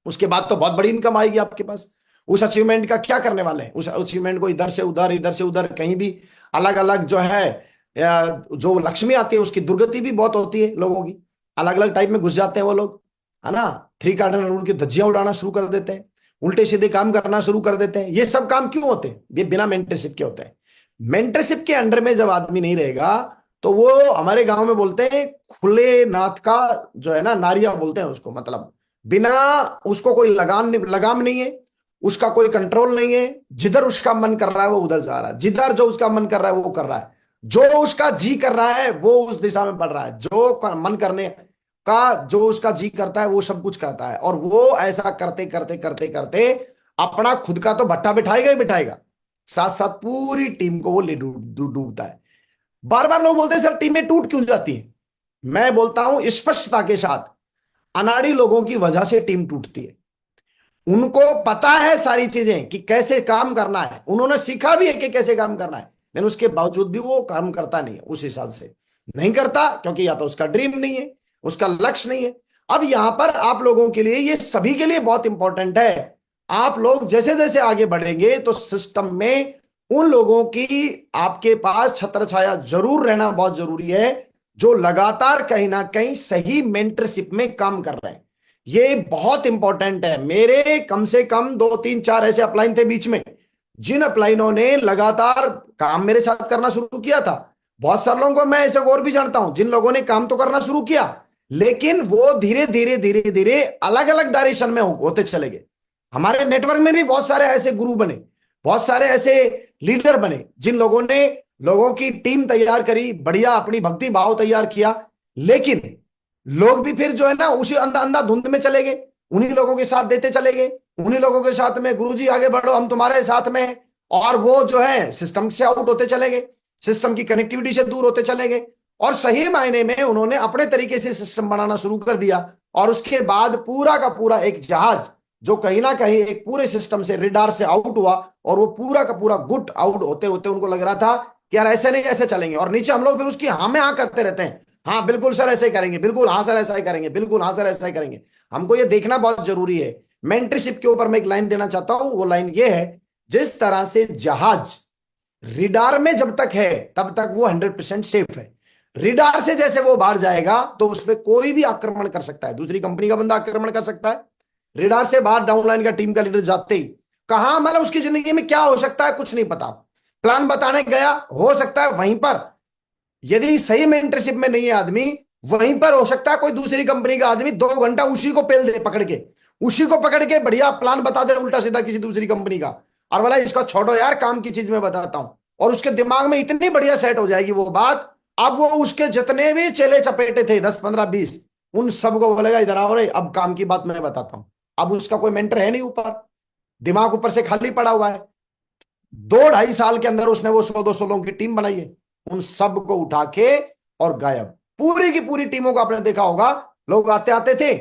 उसके बाद तो बहुत बड़ी इनकम आएगी आपके पास। उस अचीवमेंट का क्या करने वाले हैं? उस अचीवमेंट को इधर से उधर, इधर से उधर, कहीं भी अलग अलग जो है जो लक्ष्मी आती है उसकी दुर्गति भी बहुत होती है लोगों की, अलग अलग टाइप में घुस जाते हैं वो लोग, है ना। 3 कार्डिनल रूल की धज्जियां उड़ाना शुरू कर देते हैं, उल्टे सीधे काम करना शुरू कर देते हैं। ये सब काम क्यों होते हैं? ये बिना मेंटरशिप के होते हैं। मेंटरशिप के अंडर में जब आदमी नहीं रहेगा तो वो, हमारे गांव में बोलते हैं खुले नाथ का जो है ना, नारिया बोलते हैं उसको, मतलब बिना उसको कोई लगाम नहीं है, उसका कोई कंट्रोल नहीं है, जिधर उसका मन कर रहा है वो उधर जा रहा है, जिधर जो उसका मन कर रहा है वो कर रहा है, जो उसका जी कर रहा है वो उस दिशा में बढ़ रहा है, जो मन करने का जो उसका जी करता है वो सब कुछ करता है। और वो ऐसा करते करते करते करते अपना खुद का तो भट्टा बिठाएगा ही बिठाएगा, साथ साथ पूरी टीम को वो ले डूबता है। बार बार लोग बोलते हैं सर टीमें टूट क्यों जाती है? मैं बोलता हूं स्पष्टता के साथ, अनाड़ी लोगों की वजह से टीम टूटती है। उनको पता है सारी चीजें कि कैसे काम करना है, उन्होंने सीखा भी है कि कैसे काम करना है, लेकिन उसके बावजूद भी वो काम करता नहीं है उस हिसाब से। नहीं करता क्योंकि या तो उसका ड्रीम नहीं है, उसका लक्ष्य नहीं है। अब यहां पर आप लोगों के लिए, ये सभी के लिए बहुत इंपॉर्टेंट है। आप लोग जैसे जैसे आगे बढ़ेंगे तो सिस्टम में उन लोगों की आपके पास छत्र छाया जरूर रहना बहुत जरूरी है, जो लगातार कहीं ना कहीं सही मेंटरशिप में काम कर रहे हैं। ये बहुत इंपॉर्टेंट है। मेरे कम से कम दो तीन चार ऐसे अपलाइन थे बीच में, जिन अपलाइनों ने लगातार काम मेरे साथ करना शुरू किया था। बहुत सारे लोगों को मैं ऐसे और भी जानता हूं जिन लोगों ने काम तो करना शुरू किया, लेकिन वो धीरे धीरे धीरे धीरे अलग अलग डायरेक्शन में होते चले गए। हमारे नेटवर्क में भी बहुत सारे ऐसे गुरु बने, बहुत सारे ऐसे लीडर बने, जिन लोगों ने लोगों की टीम तैयार करी, बढ़िया अपनी भक्ति भाव तैयार किया, लेकिन लोग भी फिर जो है ना उसी अंधा अंधा धुंध में चले गए, उन्हीं लोगों के साथ देते चले गए, उन्हीं लोगों के साथ में गुरुजी आगे बढ़ो हम तुम्हारे साथ में हैं। और वो जो है सिस्टम से आउट होते चले गए, सिस्टम की कनेक्टिविटी से दूर होते चले गए, और सही मायने में उन्होंने अपने तरीके से सिस्टम बनाना शुरू कर दिया। और उसके बाद पूरा का पूरा एक जहाज जो कहीं ना कहीं एक पूरे सिस्टम से, रिडार से आउट हुआ, और वो पूरा का पूरा गुट आउट होते होते उनको लग रहा था कि यार ऐसे नहीं ऐसे चलेंगे, और नीचे हम लोग फिर उसकी हाँ में हाँ करते रहते हैं। हाँ बिल्कुल सर ऐसे ही करेंगे, बिल्कुल हाँ सर ऐसा ही करेंगे, बिल्कुल हाँ सर ऐसा ही करेंगे। हमको ये देखना बहुत जरूरी है। मेंटरशिप के ऊपर मैं एक लाइन देना चाहता हूं, वो लाइन ये है, जिस तरह से जहाज रिडार में जब तक है तब तक वो 100% सेफ है। रिडार से जैसे वो बाहर जाएगा तो उस पर कोई भी आक्रमण कर सकता है, दूसरी कंपनी का बंदा आक्रमण कर सकता है। रिडार से बाहर डाउनलाइन का टीम का लीडर जाते ही कहां, मतलब उसकी जिंदगी में क्या हो सकता है कुछ नहीं पता। प्लान बताने गया, हो सकता है वहीं पर, यदि सही मेंटरशिप में नहीं है आदमी, वहीं पर हो सकता है कोई दूसरी कंपनी का आदमी 2 घंटा उसी को पेल दे, पकड़ के उसी को पकड़ के बढ़िया प्लान बता दे उल्टा सीधा किसी दूसरी कंपनी का, और बोला इसका छोड़ो यार काम की चीज में बताता हूं। और उसके दिमाग में इतनी बढ़िया सेट हो जाएगी वो बात, अब वो उसके जितने भी चेले चपेटे थे 10 15 20, उन सबको बोलेगा इधर आओ रे अब काम की बात मैं बताता हूं। अब उसका कोई मेंटर है नहीं ऊपर, दिमाग ऊपर से खाली पड़ा हुआ है। 2 ढाई साल के अंदर उसने वो 100 200 लोगों की टीम बनाई है, उन सबको उठा के और गायब। पूरी की पूरी टीमों को आपने देखा होगा, लोग आते आते थे,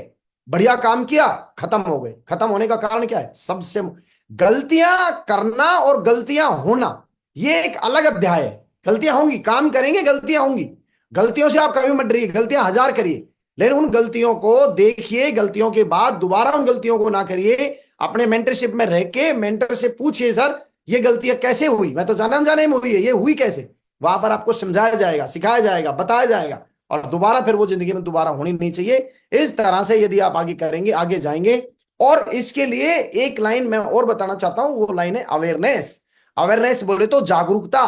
बढ़िया काम किया, खत्म हो गए। खत्म होने का कारण क्या है? सबसे गलतियां करना और गलतियां होना, ये एक अलग अध्याय है। गलतियां होंगी, काम करेंगे, गलतियां होंगी, गलतियों से आप कभी मत डरिए, गलतियां हजार करिए, लेकिन उन गलतियों को देखिए, गलतियों के बाद दोबारा उन गलतियों को ना करिए। अपने मेंटरशिप में रह के मेंटर से पूछिए सर ये गलतियां कैसे हुई, मैं तो जाना जाने में हुई है, ये हुई कैसे? वहां पर आपको समझाया जाएगा, सिखाया जाएगा, बताया जाएगा, और दोबारा फिर वो जिंदगी में दोबारा होनी नहीं चाहिए। इस तरह से यदि आप आगे करेंगे, आगे जाएंगे। और इसके लिए एक लाइन मैं और बताना चाहता हूं, वो लाइन है अवेयरनेस। अवेयरनेस बोले तो जागरूकता।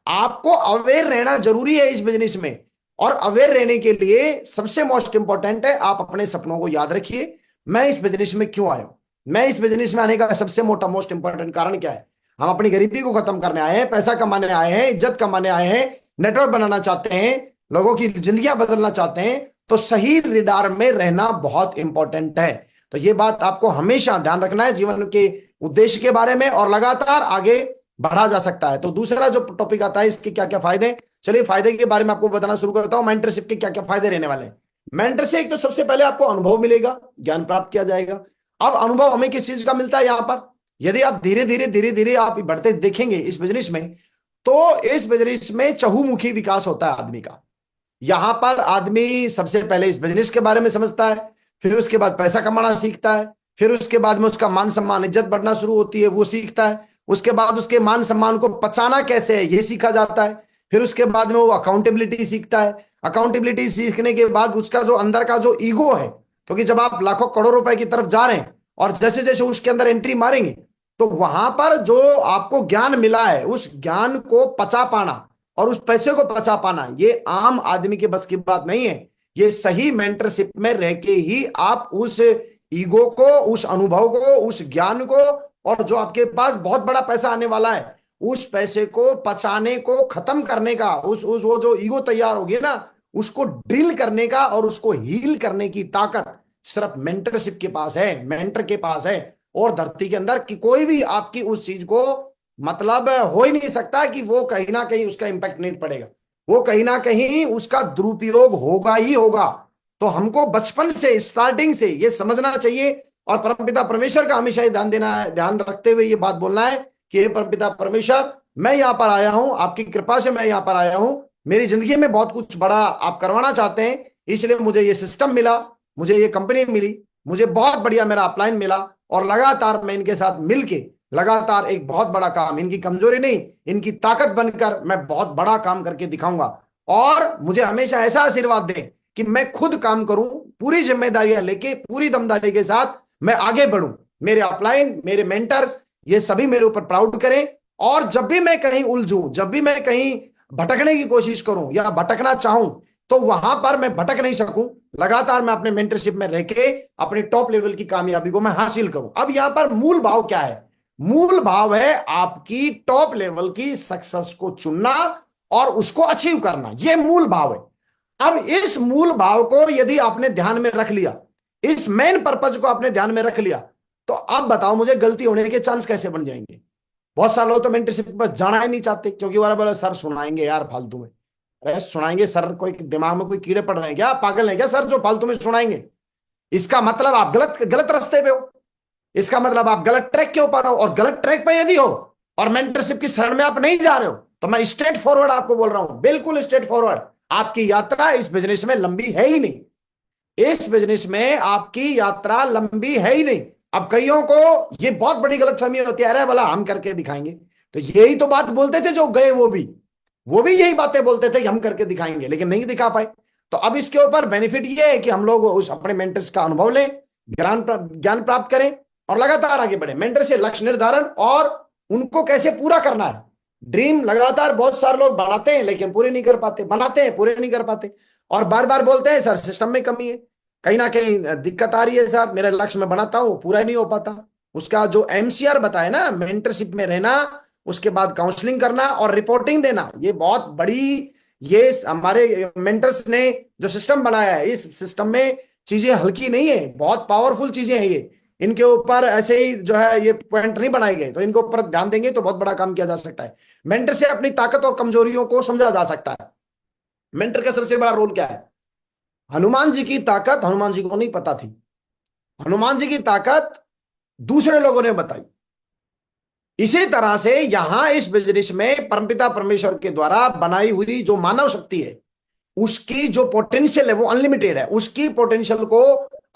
आपको अवेयर रहना जरूरी है इस बिजनेस में, और अवेयर रहने के लिए सबसे मोस्ट इंपॉर्टेंट है आप अपने सपनों को याद रखिए। मैं इस बिजनेस में क्यों आया हूं? मैं इस बिजनेस में आने का सबसे मोस्ट इंपॉर्टेंट कारण क्या है? हम अपनी गरीबी को खत्म करने आए हैं, पैसा कमाने आए हैं, इज्जत कमाने आए हैं, नेटवर्क बनाना चाहते हैं, लोगों की जिंदगियां बदलना चाहते हैं, तो सही रिडार में रहना बहुत इंपॉर्टेंट है। तो ये बात आपको हमेशा ध्यान रखना है जीवन के उद्देश्य के बारे में, और लगातार आगे बढ़ा जा सकता है। तो दूसरा जो टॉपिक आता है, इसके क्या क्या फायदे, चलिए फायदे के बारे में आपको बताना शुरू करता हूं। मेंटरशिप के क्या क्या फायदे रहने वाले हैं। मेंटर से एक तो सबसे पहले आपको अनुभव मिलेगा, ज्ञान प्राप्त किया जाएगा। अब अनुभव हमें किस चीज का मिलता है यहां पर? यदि आप धीरे धीरे धीरे धीरे आप बढ़ते देखेंगे इस बिजनेस में, तो इस बिजनेस में चहुमुखी विकास होता है आदमी का। यहां पर आदमी सबसे पहले इस बिजनेस के बारे में समझता है, फिर उसके बाद पैसा कमाना सीखता है, फिर उसके बाद में उसका मान सम्मान इज्जत बढ़ना शुरू होती है, वो सीखता है। उसके बाद उसके मान सम्मान को बचाना कैसे है ये सीखा जाता है। फिर उसके बाद में वो अकाउंटेबिलिटी सीखता है। अकाउंटेबिलिटी सीखने के बाद उसका जो अंदर का जो ईगो है, क्योंकि जब आप लाखों करोड़ों रुपए की तरफ जा रहे हैं और जैसे जैसे उसके अंदर एंट्री मारेंगे, तो वहां पर जो आपको ज्ञान मिला है उस ज्ञान को पचा पाना और उस पैसे को बचा पाना, ये आम आदमी के बस की बात नहीं है। ये सही मेंटरशिप में रह के ही आप उस ईगो को, उस अनुभव को, उस ज्ञान को, और जो आपके पास बहुत बड़ा पैसा आने वाला है उस पैसे को पचाने को खत्म करने का, उस वो जो ईगो तैयार होगी ना, उसको ड्रिल करने का और उसको हील करने की ताकत सिर्फ मेंटरशिप के पास है, मेंटर के पास है। और धरती के अंदर कि कोई भी आपकी उस चीज को मतलब हो ही नहीं सकता कि वो कहीं ना कहीं उसका इंपैक्ट नहीं पड़ेगा, वो कहीं ना कहीं उसका दुरुपयोग होगा ही होगा। तो हमको बचपन से, स्टार्टिंग से ये समझना चाहिए, और परमपिता परमेश्वर का हमेशा ये ध्यान देना है, ध्यान रखते हुए ये बात बोलना है कि हे परमपिता परमेश्वर, मैं यहाँ पर आया हूँ, आपकी कृपा से मैं यहाँ पर आया हूँ। मेरी जिंदगी में बहुत कुछ बड़ा आप करवाना चाहते हैं, इसलिए मुझे ये सिस्टम मिला, मुझे ये कंपनी मिली, मुझे बहुत बढ़िया मेरा अपलाइन मिला, और लगातार मैं इनके साथ मिलके लगातार एक बहुत बड़ा काम, इनकी कमजोरी नहीं, इनकी ताकत बनकर मैं बहुत बड़ा काम करके दिखाऊंगा। और मुझे हमेशा ऐसा आशीर्वाद दें कि मैं खुद काम करूं, पूरी जिम्मेदारियां लेके पूरी दमदारी के साथ मैं आगे बढ़ूं। मेरे अपलाइन, मेरे मेंटर्स, ये सभी मेरे ऊपर प्राउड करें। और जब भी मैं कहीं उलझूं, जब भी मैं कहीं भटकने की कोशिश करूं या भटकना चाहूं, तो वहां पर मैं भटक नहीं सकूं। लगातार मैं अपने मेंटरशिप में रह के अपनी टॉप लेवल की कामयाबी को मैं हासिल करूं। अब यहां पर मूल भाव क्या है? मूल भाव है आपकी टॉप लेवल की सक्सेस को चुनना और उसको अचीव करना, यह मूल भाव है। अब इस मूल भाव को यदि आपने ध्यान में रख लिया, इस मेन पर्पज को आपने ध्यान में रख लिया, तो अब बताओ मुझे गलती होने के चांस कैसे बन जाएंगे? बहुत सारे लोग तो मेंटरशिप पर जाना ही नहीं चाहते, क्योंकि वो बोले सर सुनाएंगे यार फालतू में। अरे सुनाएंगे सर, कोई दिमाग में कोई कीड़े पड़ रहे हैं क्या? पागल है क्या सर जो फालतू में सुनाएंगे? इसका मतलब आप गलत गलत रास्ते पे हो, इसका मतलब आप गलत ट्रैक के ऊपर हो। और गलत ट्रैक पे यदि हो और मेंटरशिप की शरण में आप नहीं जा रहे हो, तो मैं स्ट्रेट फॉरवर्ड आपको बोल रहा हूं, बिल्कुल स्ट्रेट फॉरवर्ड, आपकी यात्रा इस बिजनेस में लंबी है ही नहीं। इस बिजनेस में आपकी यात्रा लंबी है ही नहीं। अब कईयों को ये बहुत बड़ी गलतफहमी होती है, अरे भला हम करके दिखाएंगे। तो यही तो बात बोलते थे जो गए, वो भी यही बातें बोलते थे कि हम करके दिखाएंगे, लेकिन नहीं दिखा पाए। तो अब इसके ऊपर बेनिफिट ये है कि हम लोग उस अपने मेंटर्स का अनुभव लें, ज्ञान प्राप्त करें और लगातार आगे बढ़े। मेंटर से लक्ष्य निर्धारण और उनको कैसे पूरा करना है, ड्रीम लगातार बहुत सारे लोग बनाते हैं लेकिन पूरे नहीं कर पाते, बनाते हैं पूरे नहीं कर पाते, और बार बार बोलते हैं सर सिस्टम में कमी है, कहीं ना कहीं दिक्कत आ रही है सर, मेरा लक्ष्य मैं बनाता हूं पूरा नहीं हो पाता। उसका जो एमसीआर बताया ना, मेंटरशिप में रहना, उसके बाद काउंसलिंग करना और रिपोर्टिंग देना, ये बहुत बड़ी, ये हमारे मेंटर्स ने जो सिस्टम बनाया है, इस सिस्टम में चीजें हल्की नहीं है, बहुत पावरफुल चीजें हैं ये। इनके ऊपर ऐसे ही जो है ये पॉइंट नहीं बनाए गए, तो इनको ऊपर ध्यान देंगे तो बहुत बड़ा काम किया जा सकता है। मेंटर से अपनी ताकत और कमजोरियों को समझा जा सकता है। मेंटर का सबसे बड़ा रोल क्या है? हनुमान जी की ताकत हनुमान जी को नहीं पता थी, हनुमान जी की ताकत दूसरे लोगों ने बताई। इसी तरह से यहां इस बिजनेस में परमपिता परमेश्वर के द्वारा बनाई हुई जो मानव शक्ति है, उसकी जो पोटेंशियल है वो अनलिमिटेड है। उसकी पोटेंशियल को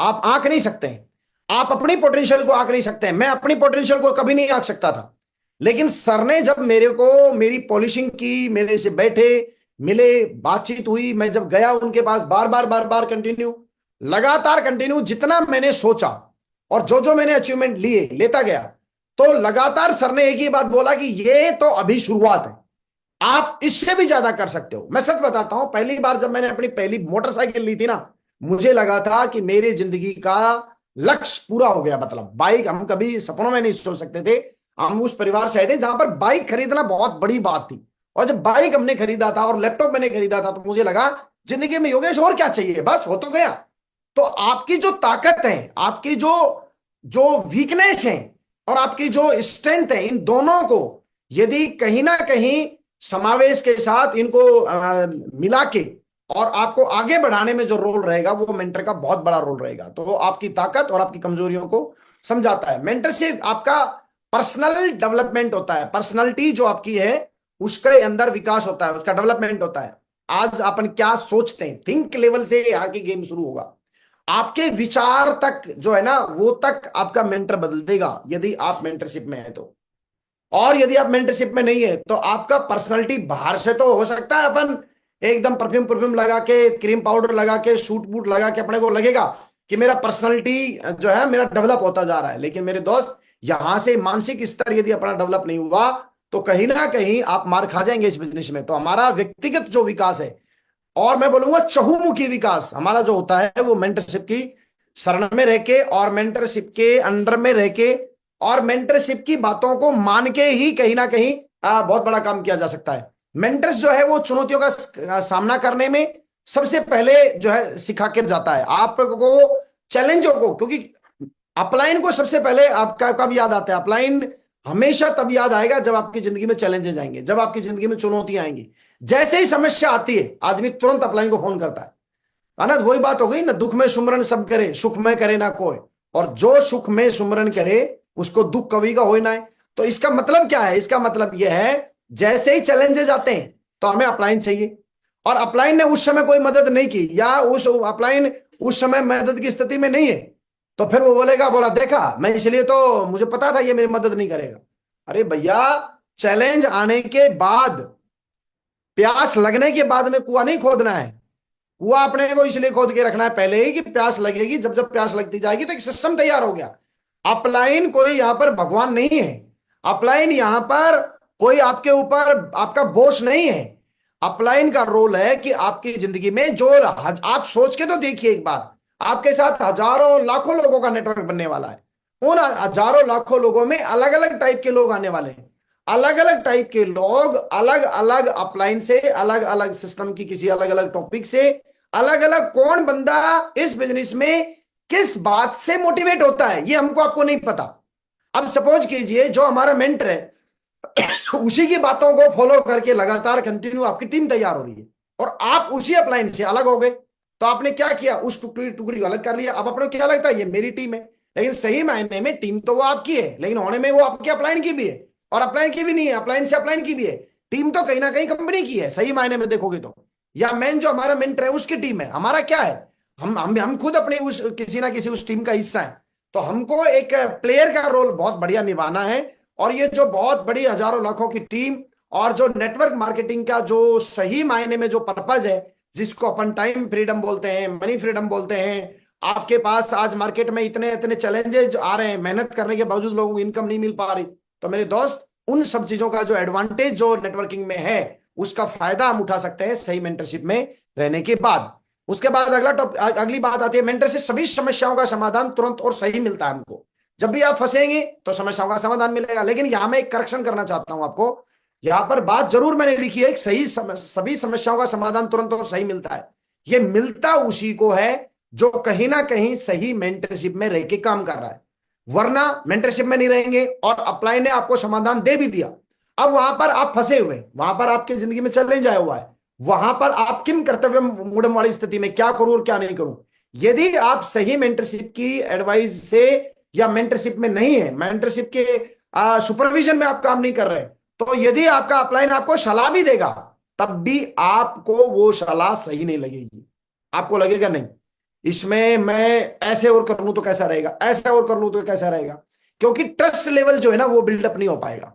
आप आंक नहीं सकते हैं, आप अपनी पोटेंशियल को आंक नहीं सकते हैं। मैं अपनी पोटेंशियल को कभी नहीं आंक सकता था, लेकिन सर ने जब मेरे को मेरी पॉलिशिंग की, मेरे से बैठे, मिले, बातचीत हुई, मैं जब गया उनके पास बार बार कंटिन्यू, लगातार कंटिन्यू, जितना मैंने सोचा और जो जो मैंने अचीवमेंट लिए लेता गया, तो लगातार सर ने एक ही बात बोला कि ये तो अभी शुरुआत है, आप इससे भी ज्यादा कर सकते हो। मैं सच बताता हूं, पहली बार जब मैंने अपनी पहली मोटरसाइकिल ली थी ना, मुझे लगा था कि मेरी जिंदगी का लक्ष्य पूरा हो गया। मतलब बाइक हम कभी सपनों में नहीं सोच सकते थे। हम उस परिवार से आए थे जहां पर बाइक खरीदना बहुत बड़ी बात थी, और जब बाइक हमने खरीदा था और लैपटॉप मैंने खरीदा था, तो मुझे लगा जिंदगी में योगेश और क्या चाहिए, बस हो तो गया। तो आपकी जो ताकत है, आपकी जो जो वीकनेस है और आपकी जो स्ट्रेंथ है, इन दोनों को यदि कहीं ना कहीं समावेश के साथ इनको मिला के और आपको आगे बढ़ाने में जो रोल रहेगा, वो मेंटर का बहुत बड़ा रोल रहेगा। तो आपकी ताकत और आपकी कमजोरियों को समझाता है। मेंटरशिप आपका पर्सनल डेवलपमेंट होता है, पर्सनालिटी जो आपकी है उसके अंदर विकास होता है, उसका डेवलपमेंट होता है। आज अपन क्या सोचते हैं, थिंक लेवल से आगे गेम शुरू होगा। आपके विचार तक जो है ना, वो तक आपका मेंटर बदल देगा यदि आप मेंटरशिप में है तो। और यदि आप मेंटरशिप में नहीं है तो आपका पर्सनालिटी बाहर से तो हो सकता है अपन एकदम परफ्यूम परफ्यूम लगा के, क्रीम पाउडर लगा के, सूट बूट लगा के अपने को लगेगा कि मेरा पर्सनालिटी जो है मेरा डेवलप होता जा रहा है, लेकिन मेरे दोस्त यहां से मानसिक स्तर यदि अपना डेवलप नहीं हुआ तो कहीं ना कहीं आप मार खा जाएंगे इस बिजनेस में। तो हमारा व्यक्तिगत जो विकास है, और मैं बोलूंगा चहुमुखी विकास हमारा जो होता है, वो मेंटरशिप की शरण में रह के और मेंटरशिप के अंडर में रह के और मेंटरशिप की बातों को मान के ही कहीं ना कहीं बहुत बड़ा काम किया जा सकता है। मेंटर्स जो है वो चुनौतियों का सामना करने में सबसे पहले जो है सिखा के जाता है आपको, चैलेंजों को, क्योंकि अपलाइन को सबसे पहले आपका कब याद आता है? अपलाइन हमेशा तब याद आएगा जब आपकी जिंदगी में चैलेंजेस आएंगे, जब आपकी जिंदगी में चुनौतियां आएंगी। जैसे ही समस्या आती है आदमी तुरंत अपलाइन को फोन करता है ना। वही बात हो गई ना, दुख में सुमरन सब करे, सुख में करे ना कोई, और जो सुख में सुमरन करे उसको दुख कभी का हो ना है। तो इसका मतलब क्या है? इसका मतलब यह है जैसे ही चैलेंजेस आते हैं तो हमें अपलाइन चाहिए, और अपलाइन ने उस समय कोई मदद नहीं की, या उस अपलाइन उस समय मदद की स्थिति में नहीं है, तो फिर वो बोलेगा, बोला देखा मैं, इसलिए तो मुझे पता था ये मेरी मदद नहीं करेगा। अरे भैया, चैलेंज आने के बाद, प्यास लगने के बाद में कुआं नहीं खोदना है। कुआं अपने को इसलिए खोद के रखना है पहले ही कि प्यास लगेगी, जब जब प्यास लगती जाएगी तो एक सिस्टम तैयार हो गया। अपलाइन कोई यहां पर भगवान नहीं है। अपलाइन यहां पर कोई आपके ऊपर आपका बोझ नहीं है। अपलाइन का रोल है कि आपकी जिंदगी में जो आप सोच के तो देखिए एक बार, आपके साथ हजारों लाखों लोगों का नेटवर्क बनने वाला है। उन हजारों लाखों लोगों में अलग अलग टाइप के लोग आने वाले हैं। अलग अलग टाइप के लोग अलग अलग अपलाइन से, अलग अलग सिस्टम की किसी अलग अलग टॉपिक से, अलग अलग कौन बंदा इस बिजनेस में किस बात से मोटिवेट होता है ये हमको आपको नहीं पता। अब सपोज कीजिए जो हमारा मेंटर है उसी की बातों को फॉलो करके लगातार कंटिन्यू आपकी टीम तैयार हो रही है, और आप उसी अपलाइन से अलग हो गए, तो आपने क्या किया, उस टुकड़ी टुकड़ी को अलग कर लिया। अब अपने को क्या लगता है ये मेरी टीम है, लेकिन सही मायने में टीम तो वो आपकी है, लेकिन होने में वो आपके अपलाइन की भी है, और अपलाइन की भी नहीं है, अपलाइन से अपलाइन की भी है। टीम तो कहीं ना कहीं कंपनी की है सही मायने में देखोगे तो, या मेन जो हमारा मेंटर है उसकी टीम है। हमारा क्या है, हम खुद अपनी उस किसी ना किसी उस टीम का हिस्सा है। तो हमको एक प्लेयर का रोल बहुत बढ़िया निभाना है। और ये जो बहुत बड़ी हजारों लाखों की टीम, और जो नेटवर्क मार्केटिंग का जो सही मायने में जो पर्पज है, जिसको अपन टाइम फ्रीडम बोलते हैं, मनी फ्रीडम बोलते हैं। आपके पास आज मार्केट में इतने इतने चैलेंजेस आ रहे हैं, मेहनत करने के बावजूद लोगों को इनकम नहीं मिल पा रही। तो मेरे दोस्त, उन सब चीजों का जो एडवांटेज जो नेटवर्किंग में है, उसका फायदा हम उठा सकते हैं सही मेंटरशिप में रहने के बाद। उसके बाद अगली बात आती है, मेंटर से सभी समस्याओं का समाधान तुरंत और सही मिलता है हमको। जब भी आप फंसेंगे तो समस्याओं का समाधान मिलेगा। लेकिन यहां मैं एक करेक्शन करना चाहता हूं आपको, यहां पर बात जरूर मैंने लिखी है, सभी समस्याओं का समाधान तुरंत और सही मिलता है। ये मिलता उसी को है जो कहीं ना कहीं सही मेंटरशिप में रह के काम कर रहा है, वरना मेंटरशिप में नहीं रहेंगे। और अप्लाई ने आपको समाधान दे भी दिया, अब वहां पर आप फंसे हुए, वहां पर आपकी जिंदगी में चैलेंज आया हुआ है, वहां पर आप किन कर्तव्य मूढ़ वाली स्थिति में क्या करूं और क्या नहीं करूं। यदि आप सही मेंटरशिप की एडवाइस से, या मेंटरशिप में नहीं है, मेंटरशिप के सुपरविजन में आप काम नहीं कर रहे, तो यदि आपका अपलाइन आपको सलाह भी देगा, तब भी आपको वो सलाह सही नहीं लगेगी। आपको लगेगा नहीं, इसमें मैं ऐसे और कर लूं तो कैसा रहेगा, ऐसा और कर लूं तो कैसा रहेगा, क्योंकि ट्रस्ट लेवल जो है ना वो बिल्डअप नहीं हो पाएगा।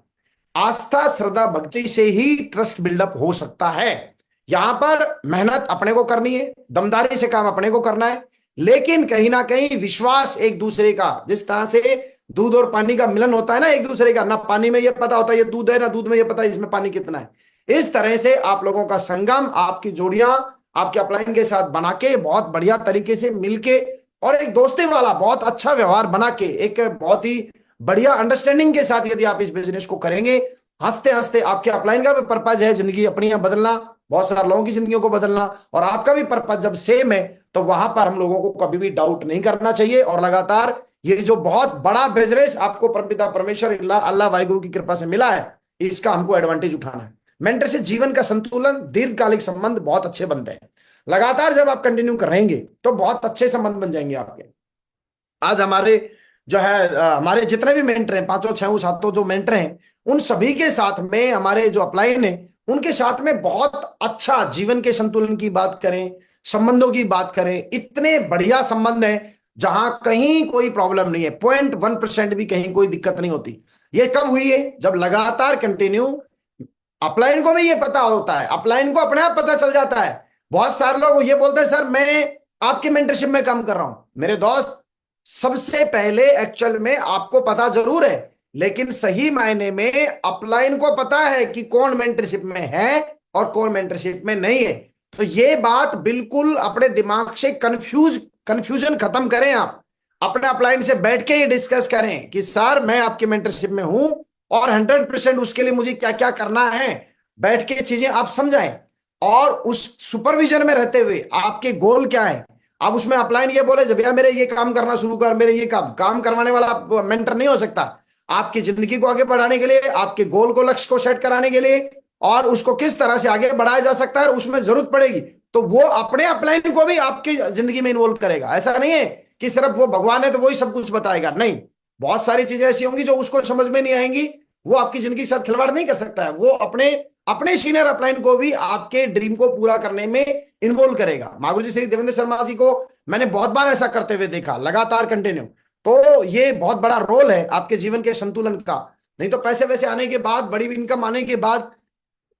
आस्था, श्रद्धा, भक्ति से ही ट्रस्ट बिल्डअप हो सकता है। यहां पर मेहनत अपने को करनी है, दमदारी से काम अपने को करना है, लेकिन कहीं ना कहीं विश्वास एक दूसरे का, जिस तरह से दूध और पानी का मिलन होता है ना एक दूसरे का, ना पानी में ये पता होता है ये दूध है, ना दूध में ये पता है इसमें पानी कितना है। इस तरह से आप लोगों का संगम, आपकी जोड़ियां आपके अपलाइन के साथ बना के, बहुत बढ़िया तरीके से मिलके, और एक दोस्ती वाला बहुत अच्छा व्यवहार बना के, एक बहुत ही बढ़िया अंडरस्टैंडिंग के साथ यदि आप इस बिजनेस को करेंगे, हंसते हंसते, आपके अपलाइन का भी पर्पज है जिंदगी अपनी बदलना, बहुत सारे लोगों की जिंदगियों को बदलना, और आपका भी पर्पज जब सेम है, तो वहां पर हम लोगों को कभी भी डाउट नहीं करना चाहिए। और लगातार ये जो बहुत बड़ा बिजनेस आपको परमपिता परमेश्वर अल्लाह वाहिगुरु की कृपा से मिला है, इसका हमको एडवांटेज उठाना है। मेंटर से जीवन का संतुलन, दीर्घकालिक संबंध बहुत अच्छे बनते हैं। लगातार जब आप कंटिन्यू करेंगे तो बहुत अच्छे संबंध बन जाएंगे आपके। आज हमारे जो है हमारे जितने भी मेंटर हैं, पांचों छह सातों जो मेंटर हैं, उन सभी के साथ में हमारे जो अपलाइन है, उनके साथ में बहुत अच्छा जीवन के संतुलन की बात करें, संबंधों की बात करें, इतने बढ़िया संबंध है जहां कहीं कोई प्रॉब्लम नहीं है, 0.1% भी कहीं कोई दिक्कत नहीं होती। ये कब हुई है, जब लगातार कंटिन्यू, अपलाइन को भी ये पता होता है, अपलाइन को अपने आप पता चल जाता है। बहुत सारे लोग ये बोलते हैं सर मैं आपकी मेंटरशिप में काम कर रहा हूं। मेरे दोस्त, सबसे पहले एक्चुअल में आपको पता जरूर है, लेकिन सही मायने में अपलाइन को पता है कि कौन मेंटरशिप में है और कौन मेंटरशिप में नहीं है। तो ये बात बिल्कुल अपने दिमाग से कंफ्यूजन खत्म करें। आप अपने अपलाइन से बैठ के ये डिस्कस करें कि सर मैं आपकी मेंटरशिप में हूं, और 100% उसके लिए मुझे क्या क्या करना है, बैठ के चीजें आप समझाएं। और उस सुपरविजन में रहते हुए आपके गोल क्या है, अब उसमें अपलाइन ये बोले जब भैया मेरे ये काम करना शुरू कर, मेरे ये काम करवाने वाला मेंटर नहीं हो सकता। आपकी जिंदगी को आगे बढ़ाने के लिए, आपके गोल को, लक्ष्य को सेट कराने के लिए, और उसको किस तरह से आगे बढ़ाया जा सकता है, उसमें जरूरत पड़ेगी तो वो अपने अपलाइन को भी आपकी जिंदगी में इन्वॉल्व करेगा। ऐसा नहीं है कि सिर्फ वो भगवान है तो वही सब कुछ बताएगा, नहीं, बहुत सारी चीजें ऐसी होंगी जो उसको समझ में नहीं आएंगी, वो आपकी जिंदगी के साथ खिलवाड़ नहीं कर सकता है। वो अपने अपने सीनियर अपलाइन को भी आपके ड्रीम को पूरा करने में इन्वॉल्व करेगा। महागुरु जी श्री देवेंद्र शर्मा जी को मैंने बहुत बार ऐसा करते हुए देखा, लगातार कंटिन्यू। तो ये बहुत बड़ा रोल है आपके जीवन के संतुलन का। नहीं तो पैसे वैसे आने के बाद, बड़ी इनकम आने के बाद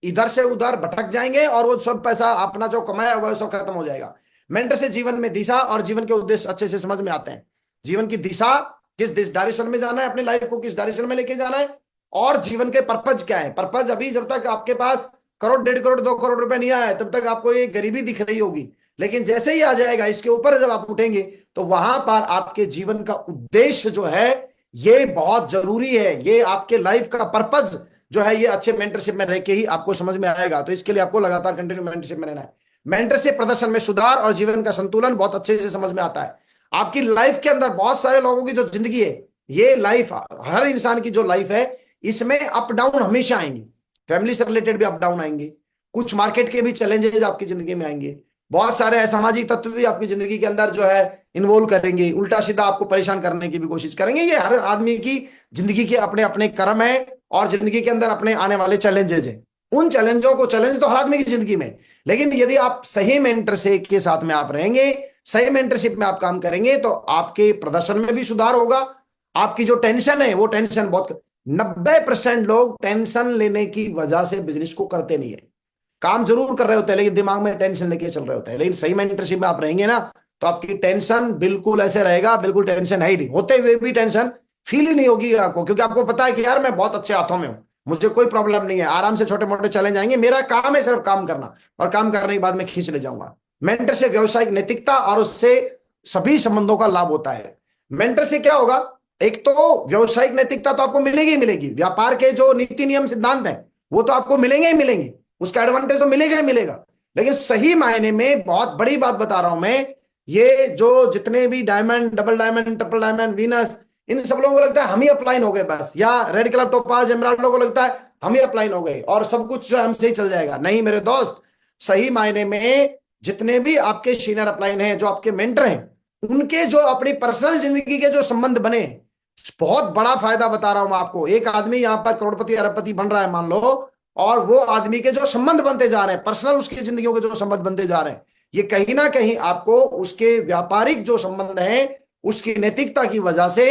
इधर से उधर भटक जाएंगे और वो सब पैसा अपना जो कमाया होगा वो सब खत्म हो जाएगा। मेंटर से जीवन में दिशा और जीवन के उद्देश्य अच्छे से समझ में आते हैं। जीवन की दिशा, किस डायरेक्शन में जाना है, अपने लाइफ को किस डायरेक्शन में लेके जाना है, और जीवन के पर्पज क्या है। पर्पज अभी जब तक आपके पास करोड़, 1.5 करोड़, 2 करोड़ रुपए नहीं आया तब तक आपको ये गरीबी दिख रही होगी। लेकिन जैसे ही आ जाएगा, इसके ऊपर जब आप उठेंगे तो वहां पर आपके जीवन का उद्देश्य जो है ये बहुत जरूरी है। ये आपके लाइफ का पर्पज जो है ये अच्छे मेंटरशिप में रह के ही आपको समझ में आएगा। तो इसके लिए आपको लगातार कंटिन्यू मेंटरशिप में रहना है। मेंटरशिप प्रदर्शन में सुधार और जीवन का संतुलन बहुत अच्छे से समझ में आता है। आपकी लाइफ के अंदर बहुत सारे लोगों की जो जिंदगी है, ये लाइफ, हर इंसान की जो लाइफ है इसमें अप डाउन हमेशा आएंगे। फैमिली से रिलेटेड भी अप डाउन आएंगे, कुछ मार्केट के भी चैलेंजेस आपकी जिंदगी में आएंगे, बहुत सारे असामाजिक तत्व भी आपकी जिंदगी के अंदर जो है इन्वॉल्व करेंगे, उल्टा सीधा आपको परेशान करने की भी कोशिश करेंगे। ये हर आदमी की जिंदगी के अपने अपने कर्म है और जिंदगी के अंदर अपने आने वाले चैलेंजेस हैं। उन चैलेंजों को, चैलेंज तो हर आदमी की जिंदगी में, लेकिन यदि आप सही मेंटरशिप के साथ में आप रहेंगे, सही मेंटरशिप में आप काम करेंगे तो आपके प्रदर्शन में भी सुधार होगा। आपकी जो टेंशन है वो टेंशन बहुत, 90% लोग टेंशन लेने की वजह से बिजनेस को करते नहीं है। काम जरूर कर रहे होते हैं लेकिन दिमाग में टेंशन लेके चल रहे होते हैं। लेकिन सही मेंटरशिप में आप रहेंगे ना तो आपकी टेंशन बिल्कुल ऐसे रहेगा, बिल्कुल टेंशन है ही नहीं, होते हुए भी टेंशन फील ही नहीं होगी आपको, क्योंकि आपको पता है कि यार मैं बहुत अच्छे हाथों में हूं, मुझे कोई प्रॉब्लम नहीं है, आराम से छोटे मोटे चैलेंज आएंगे, मेरा काम है सिर्फ काम करना और काम करने के बाद मैं खींच ले जाऊंगा। मेंटर से व्यवसायिक नैतिकता और उससे सभी संबंधों का लाभ होता है। मेंटर से क्या होगा, एक तो व्यवसायिक नैतिकता तो आपको मिलेगी ही मिलेगी, व्यापार के जो नीति नियम सिद्धांत हैं वो तो आपको मिलेंगे ही मिलेंगे, उसका एडवांटेज तो मिलेगा ही मिलेगा। लेकिन सही मायने में बहुत बड़ी बात बता रहा हूं मैं, ये जो जितने भी diamond, double diamond, triple diamond, Venus, इन सब लोगों को लगता है हम ही अपलाइन हो गए बस, या रेड क्लब, टोपाज, एमराल्ड को लगता है हम ही अपलाइन हो गए और सब कुछ जो है हमसे ही चल जाएगा। नहीं मेरे दोस्त, सही मायने में जितने भी आपके सीनियर अपलाइन हैं, जो आपके मेंटर हैं, उनके जो अपनी पर्सनल जिंदगी के जो संबंध बने, बहुत बड़ा फायदा बता रहा हूं मैं आपको। एक आदमी यहां पर करोड़पति अरबपति बन रहा है मान लो, और वो आदमी के जो संबंध बनते जा रहे हैं, पर्सनल उसकी जिंदगियों के जो संबंध बनते जा रहे हैं, ये कहीं ना कहीं आपको उसके व्यापारिक जो संबंध है उसकी नैतिकता की वजह से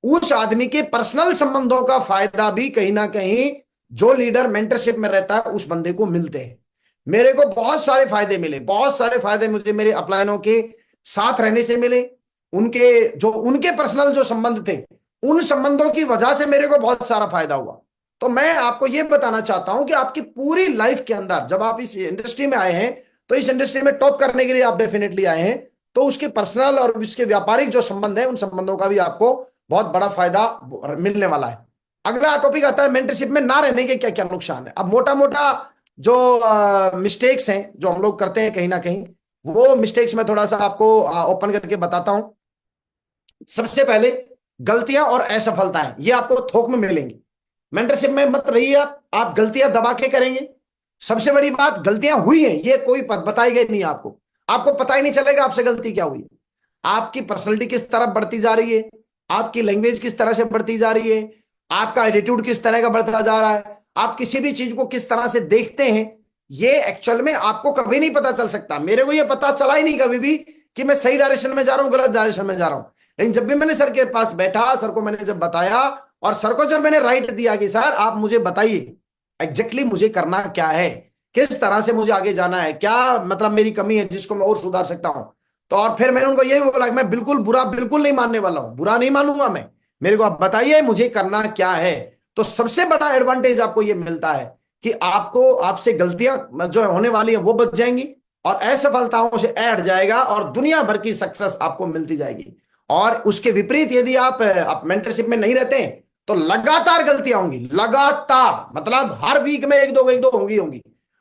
उस आदमी के पर्सनल संबंधों का फायदा भी कहीं ना कहीं जो लीडर मेंटरशिप में रहता है उस बंदे को मिलते हैं। मेरे को बहुत सारे फायदे मिले, बहुत सारे फायदे मुझे मेरे अपलाइनों के साथ रहने से मिले। उनके पर्सनल जो संबंध थे उन संबंधों की वजह से मेरे को बहुत सारा फायदा हुआ। तो मैं आपको यह बताना चाहता हूं कि आपकी पूरी लाइफ के अंदर जब आप इस इंडस्ट्री में आए हैं तो इस इंडस्ट्री में टॉप करने के लिए आप डेफिनेटली आए हैं, तो उसके पर्सनल और उसके व्यापारिक जो संबंध है उन संबंधों का भी आपको बहुत बड़ा फायदा मिलने वाला है। अगला टॉपिक आता है मेंटरशिप में ना रहने के क्या क्या नुकसान है। अब मोटा मोटा जो मिस्टेक्स हैं जो हम लोग करते हैं कहीं ना कहीं, वो मिस्टेक्स में थोड़ा सा आपको ओपन करके बताता हूं। सबसे पहले गलतियां और असफलताएं ये आपको थोक में मिलेंगी। मेंटरशिप में मत रहिए आप गलतियां दबा के करेंगे। सबसे बड़ी बात, गलतियां हुई हैं ये कोई बताई गई नहीं आपको, आपको पता ही नहीं चलेगा आपसे गलती क्या हुई। आपकी पर्सनैलिटी किस तरफ बढ़ती जा रही है, आपकी लैंग्वेज किस तरह से बढ़ती जा रही है, आपका एटीट्यूड किस तरह का बढ़ता जा रहा है, आप किसी भी चीज को किस तरह से देखते हैं, ये एक्चुअल में आपको कभी नहीं पता चल सकता। मेरे को ये पता चला ही नहीं कभी भी कि मैं सही डायरेक्शन में जा रहा हूं गलत डायरेक्शन में जा रहा हूं। लेकिन जब भी मैंने सर के पास बैठा, सर को मैंने जब बताया और सर को जब मैंने राइट दिया कि सर आप मुझे बताइए एग्जैक्टली मुझे करना क्या है, किस तरह से मुझे आगे जाना है, क्या मतलब मेरी कमी है जिसको मैं और सुधार सकता हूं, तो और फिर मैंने उनको यही बोला कि मैं बिल्कुल बुरा बिल्कुल नहीं मानने वाला हूं, बुरा नहीं मानूंगा मैं, मेरे को आप बताइए मुझे करना क्या है। तो सबसे बड़ा एडवांटेज आपको ये मिलता है कि आपको आपसे गलतियां जो होने वाली है वो बच जाएंगी और असफलताओं से हट जाएगा और दुनिया भर की सक्सेस आपको मिलती जाएगी। और उसके विपरीत यदि आप मेंटरशिप में नहीं रहते हैं तो लगातार गलतियां होंगी, लगातार मतलब हर वीक में एक दो होंगी।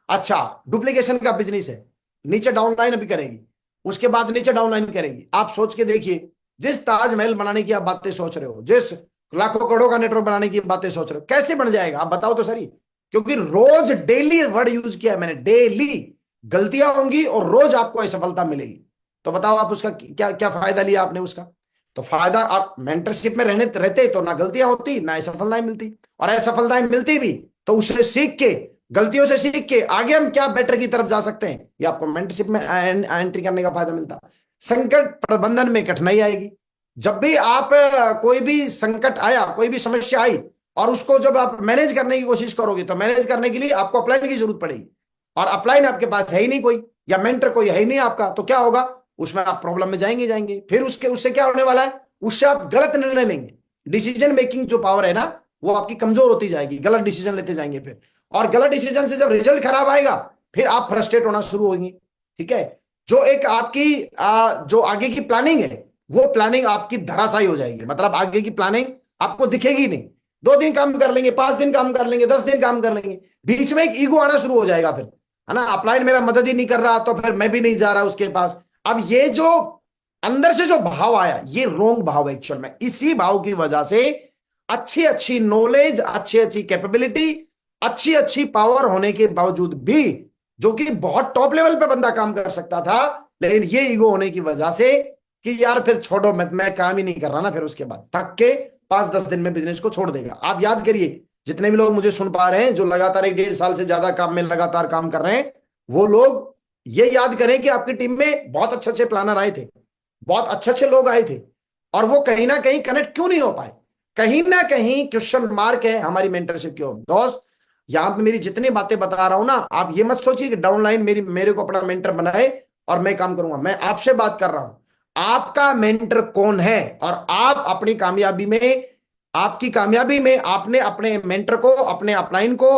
अच्छा, डुप्लीकेशन का बिजनेस है, नीचे डाउनलाइन अभी करेगी, उसके बाद नीचे डाउनलाइन करेगी। आप सोच के देखिए, जिस ताजमहल बनाने की आप बातें सोच रहे हो, जिस लाखों करोड़ों का नेटवर्क बनाने की बातें सोच रहे हो, कैसे बन जाएगा आप बताओ तो सही। क्योंकि रोज डेली वर्ड यूज किया है मैंने, डेली गलतियां होंगी और रोज आपको असफलता मिलेगी। तो बताओ आप उसका क्या क्या फायदा लिया आपने उसका। तो फायदा, आप मेंटरशिप में रहने रहते तो ना गलतियां होती ना असफलताएं मिलती, और असफलताएं मिलती भी तो उससे सीख के, गलतियों से सीख के आगे हम क्या बेटर की तरफ जा सकते हैं, ये आपको मेंटरशिप में एंट्री करने का फायदा मिलता। संकट प्रबंधन में कठिनाई आएगी। जब भी आप कोई भी संकट आया, कोई भी समस्या आई, और उसको जब आप मैनेज करने की कोशिश करोगे तो मैनेज करने के लिए आपको अपलाइन की जरूरत पड़ेगी, और अपलाइन आपके पास है ही नहीं कोई, या मेंटर कोई है ही नहीं आपका, तो क्या होगा, उसमें आप प्रॉब्लम में जाएंगे जाएंगे। फिर उसके उससे क्या होने वाला है, उससे आप गलत निर्णय लेंगे। डिसीजन मेकिंग जो पावर है ना, वो आपकी कमजोर होती जाएगी, गलत डिसीजन लेते जाएंगे फिर, और गलत डिसीजन से जब रिजल्ट खराब आएगा फिर आप फ्रस्ट्रेट होना शुरू होंगे। ठीक है, जो एक आपकी जो आगे की प्लानिंग है, वो प्लानिंग आपकी धराशायी हो जाएगी, मतलब आगे की प्लानिंग आपको दिखेगी नहीं। 2 दिन काम कर लेंगे, 5 दिन काम कर लेंगे, 10 दिन काम कर लेंगे, बीच में एक ईगो आना शुरू हो जाएगा फिर, है ना, अपलाइन मेरा मदद ही नहीं कर रहा तो फिर मैं भी नहीं जा रहा उसके पास। अब ये जो अंदर से जो भाव आया, ये रोंग भाव है एक्चुअल में। इसी भाव की वजह से अच्छी अच्छी नॉलेज, अच्छी अच्छी कैपेबिलिटी, अच्छी अच्छी पावर होने के बावजूद भी, जो कि बहुत टॉप लेवल पे बंदा काम कर सकता था, लेकिन ये ईगो होने की वजह से कि यार फिर छोड़ो, मैं काम ही नहीं कर रहा ना, फिर उसके बाद थक के 5-10 दिन में बिजनेस को छोड़ देगा। आप याद करिए, जितने भी लोग मुझे सुन पा रहे हैं, जो लगातार 1-1.5 साल से ज्यादा काम में लगातार काम कर रहे हैं, वो लोग ये याद करें कि आपकी टीम में बहुत अच्छे अच्छे प्लानर आए थे, बहुत अच्छे अच्छे लोग आए थे, और वो कहीं ना कहीं कनेक्ट क्यों नहीं हो पाए। कहीं ना कहीं क्वेश्चन मार्क है हमारी मेंटरशिप के ऊपर। दोस्त, यहां पे मेरी जितनी बातें बता रहा हूं ना, आप ये मत सोचिए कि डाउनलाइन मेरे को अपना मेंटर बनाए और मैं काम करूंगा। मैं आपसे बात कर रहा हूं, आपका मेंटर कौन है, और आप अपनी कामयाबी में, आपकी कामयाबी में आपने अपने मेंटर को, अपने अपलाइन को,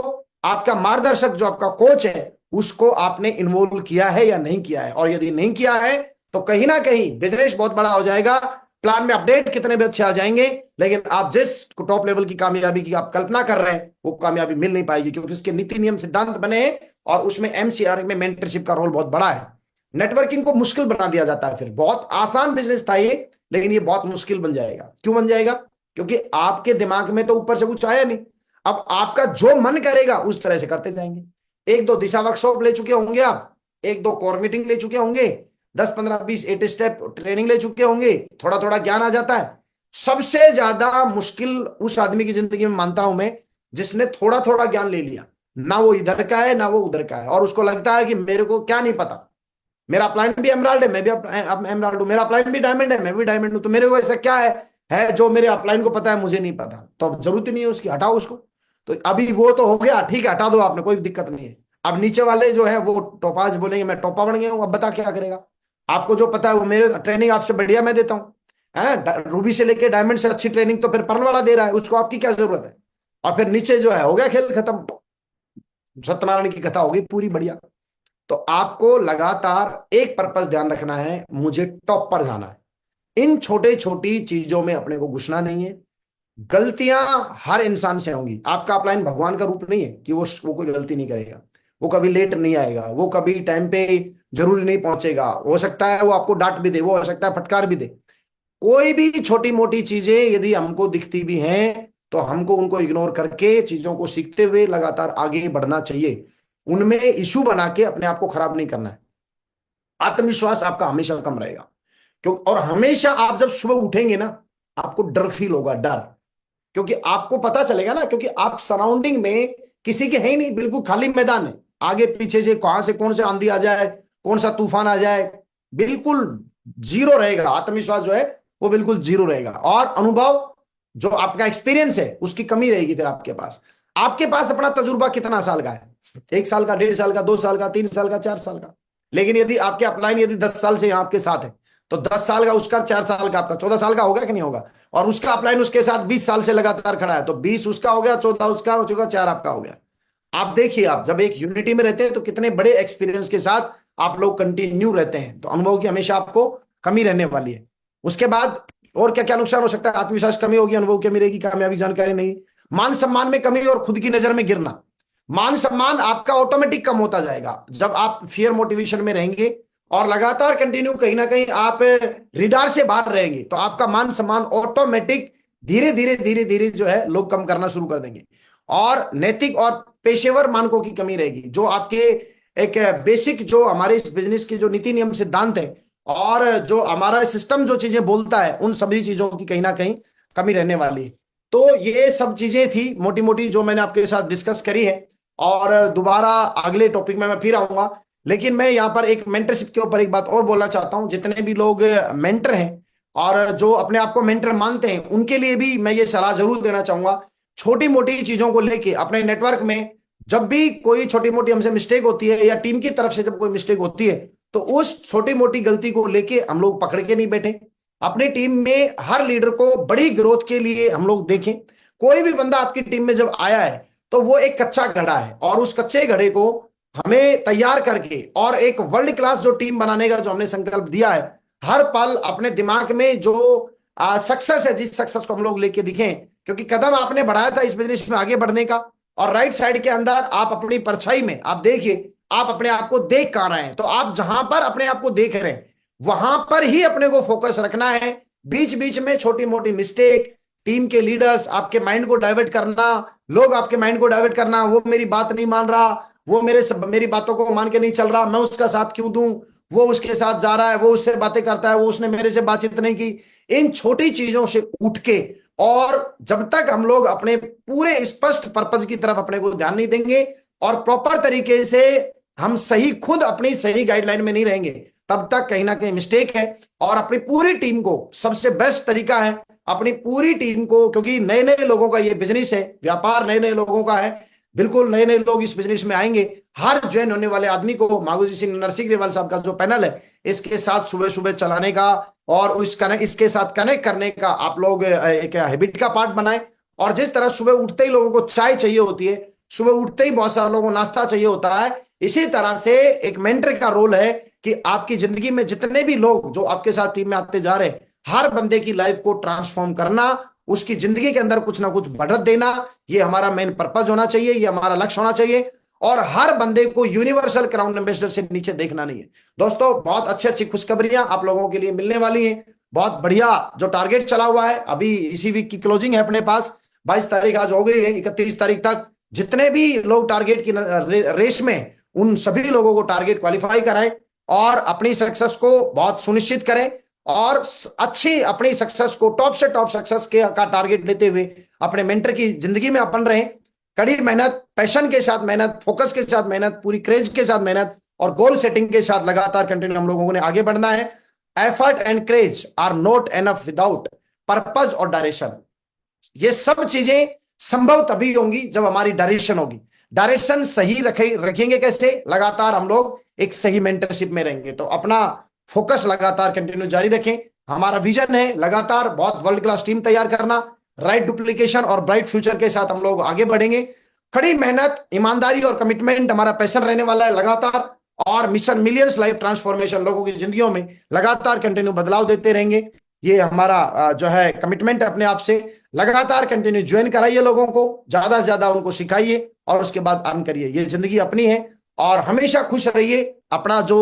आपका मार्गदर्शक जो आपका कोच है, उसको आपने इन्वॉल्व किया है या नहीं किया है। और यदि नहीं किया है तो कहीं ना कहीं बिजनेस बहुत बड़ा हो जाएगा, प्लान में अपडेट कितने भी अच्छे आ जाएंगे, लेकिन आप जिस टॉप लेवल की कामयाबी की आप कल्पना कर रहे हैं, वो कामयाबी मिल नहीं पाएगी, क्योंकि उसके नीति नियम सिद्धांत बने हैं, और उसमें एमसीआर में मेंटरशिप का रोल बहुत बड़ा है। नेटवर्किंग को मुश्किल बना दिया जाता है, फिर बहुत आसान बिजनेस था ये, लेकिन ये बहुत मुश्किल बन जाएगा। क्यों बन जाएगा, क्योंकि आपके दिमाग में तो ऊपर से कुछ आया नहीं। अब आपका जो मन करेगा उस तरह से करते जाएंगे। 1-2 दिशा वर्कशॉप ले चुके होंगे आप, 1-2 कोर मीटिंग ले चुके होंगे, 10-15-20 8 स्टेप ट्रेनिंग ले चुके होंगे, थोड़ा थोड़ा ज्ञान आ जाता है। सबसे ज्यादा मुश्किल उस आदमी की जिंदगी में मानता हूं मैं, जिसने थोड़ा थोड़ा ज्ञान ले लिया, ना वो इधर का है ना वो उधर का है, और उसको लगता है कि मेरे को क्या नहीं पता, मेरा अपलाइन भी एमराल्ड है, मैं भी एमराल्ड हूं, मेरा अपलाइन भी डायमंड है, मैं भी डायमंड हूं, तो मेरे को ऐसा क्या है जो मेरे अपलाइन को पता है मुझे नहीं पता। तो अब जरूरत ही नहीं है उसकी, हटाओ उसको। तो अभी वो तो हो गया, ठीक है, हटा दो आपने, कोई दिक्कत नहीं है। अब नीचे वाले जो है वो टोपाज बोलेंगे मैं टोपा बन गया हूं, अब बता क्या करेगा। आपको जो पता है वो, मेरे ट्रेनिंग आपसे बढ़िया मैं देता हूँ, है ना, रूबी से लेके डायमंड से अच्छी ट्रेनिंग तो फिर पर्ल वाला दे रहा है, उसको आपकी क्या जरूरत है। और फिर नीचे जो है हो गया खेल खत्म, सत्यनारायण की कथा होगी पूरी बढ़िया। तो आपको लगातार एक पर्पस ध्यान रखना है, मुझे टॉप पर जाना है। इन छोटे छोटी चीजों में अपने को घुसना नहीं है। गलतियां हर इंसान से होंगी। आपका अपलाइन भगवान का रूप नहीं है कि वो कोई गलती नहीं करेगा, वो कभी लेट नहीं आएगा, वो कभी टाइम पे जरूरी नहीं पहुंचेगा, हो सकता है वो आपको डांट भी दे, वो हो सकता है फटकार भी दे। कोई भी छोटी मोटी चीजें यदि हमको दिखती भी हैं तो हमको उनको इग्नोर करके चीजों को सीखते हुए लगातार आगे बढ़ना चाहिए। उनमें इशू बना के अपने आप को खराब नहीं करना है। आत्मविश्वास आपका हमेशा कम रहेगा, क्योंकि और हमेशा आप जब सुबह उठेंगे ना, आपको डर फील होगा, डर, क्योंकि आपको पता चलेगा ना, क्योंकि आप सराउंडिंग में किसी के है ही नहीं, बिल्कुल खाली मैदान है। आगे पीछे से कहां से कौन से आंधी आ जाए, कौन सा तूफान आ जाए, बिल्कुल जीरो रहेगा। आत्मविश्वास जो है वो बिल्कुल जीरो रहेगा, और अनुभव जो आपका एक्सपीरियंस है उसकी कमी रहेगी। फिर आपके पास अपना तजुर्बा कितना साल का है, 1 साल का, 1.5 साल का, 2 साल का, 3 साल का, 4 साल का। लेकिन यदि आपके अपलाइन यदि 10 साल से आपके साथ है, तो 10 साल का उसका, 4 साल का आपका, 14 साल का होगा कि नहीं होगा। और उसका अपलाइन उसके साथ 20 साल से लगातार खड़ा है, तो 20 उसका हो गया, 14 उसका हो चुका, 4 आपका हो गया। आप देखिए, आप जब एक यूनिटी में रहते हैं तो कितने बड़े एक्सपीरियंस के साथ आप लोग कंटिन्यू रहते हैं, तो अनुभव की हमेशा आपको कमी रहने वाली है। उसके बाद और क्या क्या नुकसान हो सकता है, आत्मविश्वास कमी होगी, अनुभव कमी रहेगी, कामयाबी जानकारी नहीं, मान सम्मान में कमी और खुद की नजर में गिरना। मान सम्मान आपका ऑटोमेटिक कम होता जाएगा जब आप फियर मोटिवेशन में रहेंगे, और लगातार कंटिन्यू कहीं ना कहीं आप रिडार से बाहर रहेंगे, तो आपका मान सम्मान ऑटोमेटिक धीरे धीरे धीरे धीरे जो है लोग कम करना शुरू कर देंगे। और नैतिक और पेशेवर मानकों की कमी रहेगी, जो आपके एक बेसिक जो हमारे इस बिजनेस के जो नीति नियम सिद्धांत है और जो हमारा सिस्टम जो चीजें बोलता है उन सभी चीजों की कहीं ना कहीं कमी रहने वाली है। तो ये सब चीजें थी मोटी मोटी जो मैंने आपके साथ डिस्कस करी है, और दोबारा अगले टॉपिक में मैं फिर आऊंगा। लेकिन मैं यहाँ पर एक मेंटरशिप के ऊपर एक बात और बोलना चाहता हूँ। जितने भी लोग मेंटर हैं और जो अपने आप को मेंटर मानते हैं, उनके लिए भी मैं ये सलाह जरूर देना चाहूंगा। छोटी मोटी चीजों को लेके अपने नेटवर्क में जब भी कोई छोटी मोटी हमसे मिस्टेक होती है या टीम की तरफ से जब कोई मिस्टेक होती है, तो उस छोटी मोटी गलती को लेके हम लोग पकड़ के नहीं बैठे। अपनी टीम में हर लीडर को बड़ी ग्रोथ के लिए हम लोग देखें। कोई भी बंदा आपकी टीम में जब आया है तो वो एक कच्चा घड़ा है, और उस कच्चे घड़े को हमें तैयार करके और एक वर्ल्ड क्लास जो टीम बनाने का जो हमने संकल्प दिया है, हर पल अपने दिमाग में जो सक्सेस है, जिस सक्सेस को हम लोग लेके दिखें, क्योंकि कदम आपने बढ़ाया था इस बिजनेस में आगे बढ़ने का। और राइट साइड के अंदर आप अपनी परछाई में आप देखिए, आप अपने आप को देख कहां रहे हैं। तो आप जहां पर अपने आप को देख रहे हैं वहां पर ही अपने को फोकस रखना है। बीच बीच में छोटी मोटी मिस्टेक, टीम के लीडर्स आपके माइंड को डाइवर्ट करना, लोग आपके माइंड को डाइवर्ट करना, वो मेरी बात नहीं मान रहा, वो मेरी बातों को मान के नहीं चल रहा, मैं उसका साथ क्यों दूं, वो उसके साथ जा रहा है, वो उससे बातें करता है, वो उसने मेरे से बातचीत नहीं की। इन छोटी चीजों से उठ के, और जब तक हम लोग अपने पूरे स्पष्ट पर्पज की तरफ अपने को ध्यान नहीं देंगे और प्रॉपर तरीके से हम सही खुद अपनी सही गाइडलाइन में नहीं रहेंगे, तब तक कहीं ना कहीं मिस्टेक है। और अपनी पूरी टीम को सबसे बेस्ट तरीका है अपनी पूरी टीम को, क्योंकि नए नए लोगों का ये बिजनेस है, व्यापार नए नए लोगों का है, बिल्कुल नए नए लोग इस बिजनेस में आएंगे। हर ज्वाइन होने वाले आदमी को मागुजी सिंह नरसिंह साहब का जो पैनल है, इसके साथ सुबह सुबह चलाने का और इसके साथ कनेक्ट करने का आप लोग एक हैबिट का पार्ट बनाएं। और जिस तरह सुबह उठते ही लोगों को चाय चाहिए होती है, सुबह उठते ही बहुत सारे लोगों को नाश्ता चाहिए होता है, इसी तरह से एक मेंटर का रोल है कि आपकी जिंदगी में जितने भी लोग जो आपके साथ टीम में आते जा रहे हैं, हर बंदे की लाइफ को ट्रांसफॉर्म करना, उसकी जिंदगी के अंदर कुछ ना कुछ बढ़त देना, ये हमारा मेन पर्पज होना चाहिए, ये हमारा लक्ष्य होना चाहिए। और हर बंदे को यूनिवर्सल क्राउन एम्बेसडर से नीचे देखना नहीं है। दोस्तों, बहुत अच्छी अच्छी खुशखबरियां आप लोगों के लिए मिलने वाली हैं। बहुत बढ़िया जो टारगेट चला हुआ है, अभी इसी वीक की क्लोजिंग है अपने पास, 22 तारीख आज हो गई है, 31 तारीख तक जितने भी लोग टारगेट की रेस में, उन सभी लोगों को टारगेट क्वालिफाई कराएं और अपनी सक्सेस को बहुत सुनिश्चित करें, और अच्छी अपनी सक्सेस को टॉप से टॉप सक्सेस के का टारगेट लेते हुए अपने मेंटर की जिंदगी में अपन रहें। कड़ी मेहनत, पैशन के साथ मेहनत, फोकस के साथ मेहनत, पूरी क्रेज के साथ मेहनत और गोल सेटिंग के साथ लगातार कंटिन्यू हम लोगों ने आगे बढ़ना है। Effort and craze are not enough without purpose और डायरेक्शन। ये सब चीजें संभव तभी होंगी जब हमारी डायरेक्शन होगी। डायरेक्शन सही रखेंगे कैसे? लगातार हम लोग एक सही मेंटरशिप में रहेंगे। तो अपना फोकस लगातार कंटिन्यू जारी रखें। हमारा विजन है लगातार बहुत वर्ल्ड क्लास टीम तैयार करना, राइट डुप्लीकेशन और ब्राइट फ्यूचर के साथ हम लोग आगे बढ़ेंगे। खड़ी मेहनत, ईमानदारी और कमिटमेंट हमारा पैशन रहने वाला है लगातार, और मिशन मिलियंस लाइफ ट्रांसफॉर्मेशन, लोगों की जिंदगियों में लगातार कंटिन्यू बदलाव देते रहेंगे। ये हमारा जो है कमिटमेंट है अपने आप से। लगातार कंटिन्यू ज्वाइन कराइए, लोगों को ज्यादा से ज्यादा उनको सिखाइए और उसके बाद अर्न करिए। ये जिंदगी अपनी है और हमेशा खुश रहिए। अपना जो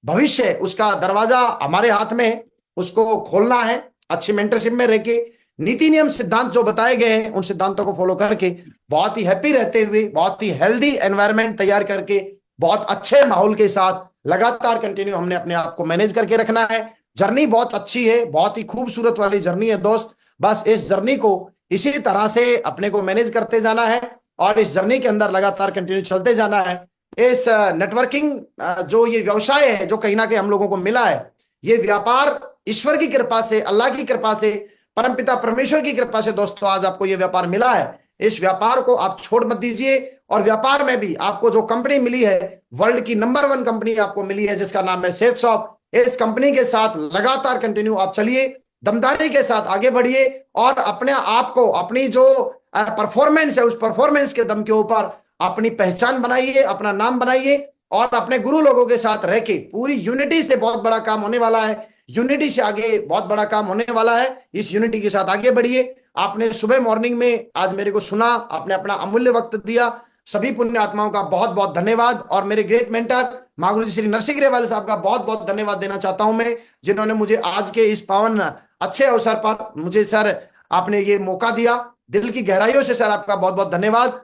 भविष्य है उसका दरवाजा हमारे हाथ में है, उसको खोलना है। अच्छी मेंटरशिप में रह के नीति नियम सिद्धांत जो बताए गए हैं उन सिद्धांतों को फॉलो करके बहुत ही हैप्पी रहते हुए, बहुत ही हेल्दी एनवायरनमेंट तैयार करके, बहुत अच्छे माहौल के साथ लगातार कंटिन्यू हमने अपने आप को मैनेज करके रखना है। जर्नी बहुत अच्छी है, बहुत ही खूबसूरत वाली जर्नी है दोस्त। बस इस जर्नी को इसी तरह से अपने को मैनेज करते जाना है और इस जर्नी के अंदर लगातार कंटिन्यू चलते जाना है। इस नेटवर्किंग जो ये व्यवसाय है जो कहीं ना कहीं हम लोगों को मिला है, ये व्यापार ईश्वर की कृपा से, अल्लाह की कृपा से, परमपिता परमेश्वर की कृपा से दोस्तों आज आपको ये व्यापार मिला है। इस व्यापार को आप छोड़ मत दीजिए। और व्यापार में भी आपको जो कंपनी मिली है, वर्ल्ड की नंबर 1 कंपनी आपको मिली है जिसका नाम है सेफ शॉप, इस कंपनी के साथ लगातार कंटिन्यू आप चलिए, दमदारी के साथ आगे बढ़िए और अपने आप को, अपनी जो परफॉर्मेंस है उस परफॉर्मेंस के दम के ऊपर अपनी पहचान बनाइए, अपना नाम बनाइए और अपने गुरु लोगों के साथ रह के पूरी यूनिटी से बहुत बड़ा काम होने वाला है। यूनिटी से आगे बहुत बड़ा काम होने वाला है। इस यूनिटी के साथ आगे बढ़िए। आपने सुबह मॉर्निंग में आज मेरे को सुना, आपने अपना अमूल्य वक्त दिया, सभी पुण्य आत्माओं का बहुत बहुत धन्यवाद। और मेरे ग्रेट मेंटर मां गुरुजी श्री नरसिंह ग्रेवाल साहब का बहुत बहुत धन्यवाद देना चाहता हूं मैं, जिन्होंने मुझे आज के इस पावन अच्छे अवसर पर मुझे सर आपने ये मौका दिया। दिल की गहराइयों से सर आपका बहुत बहुत धन्यवाद।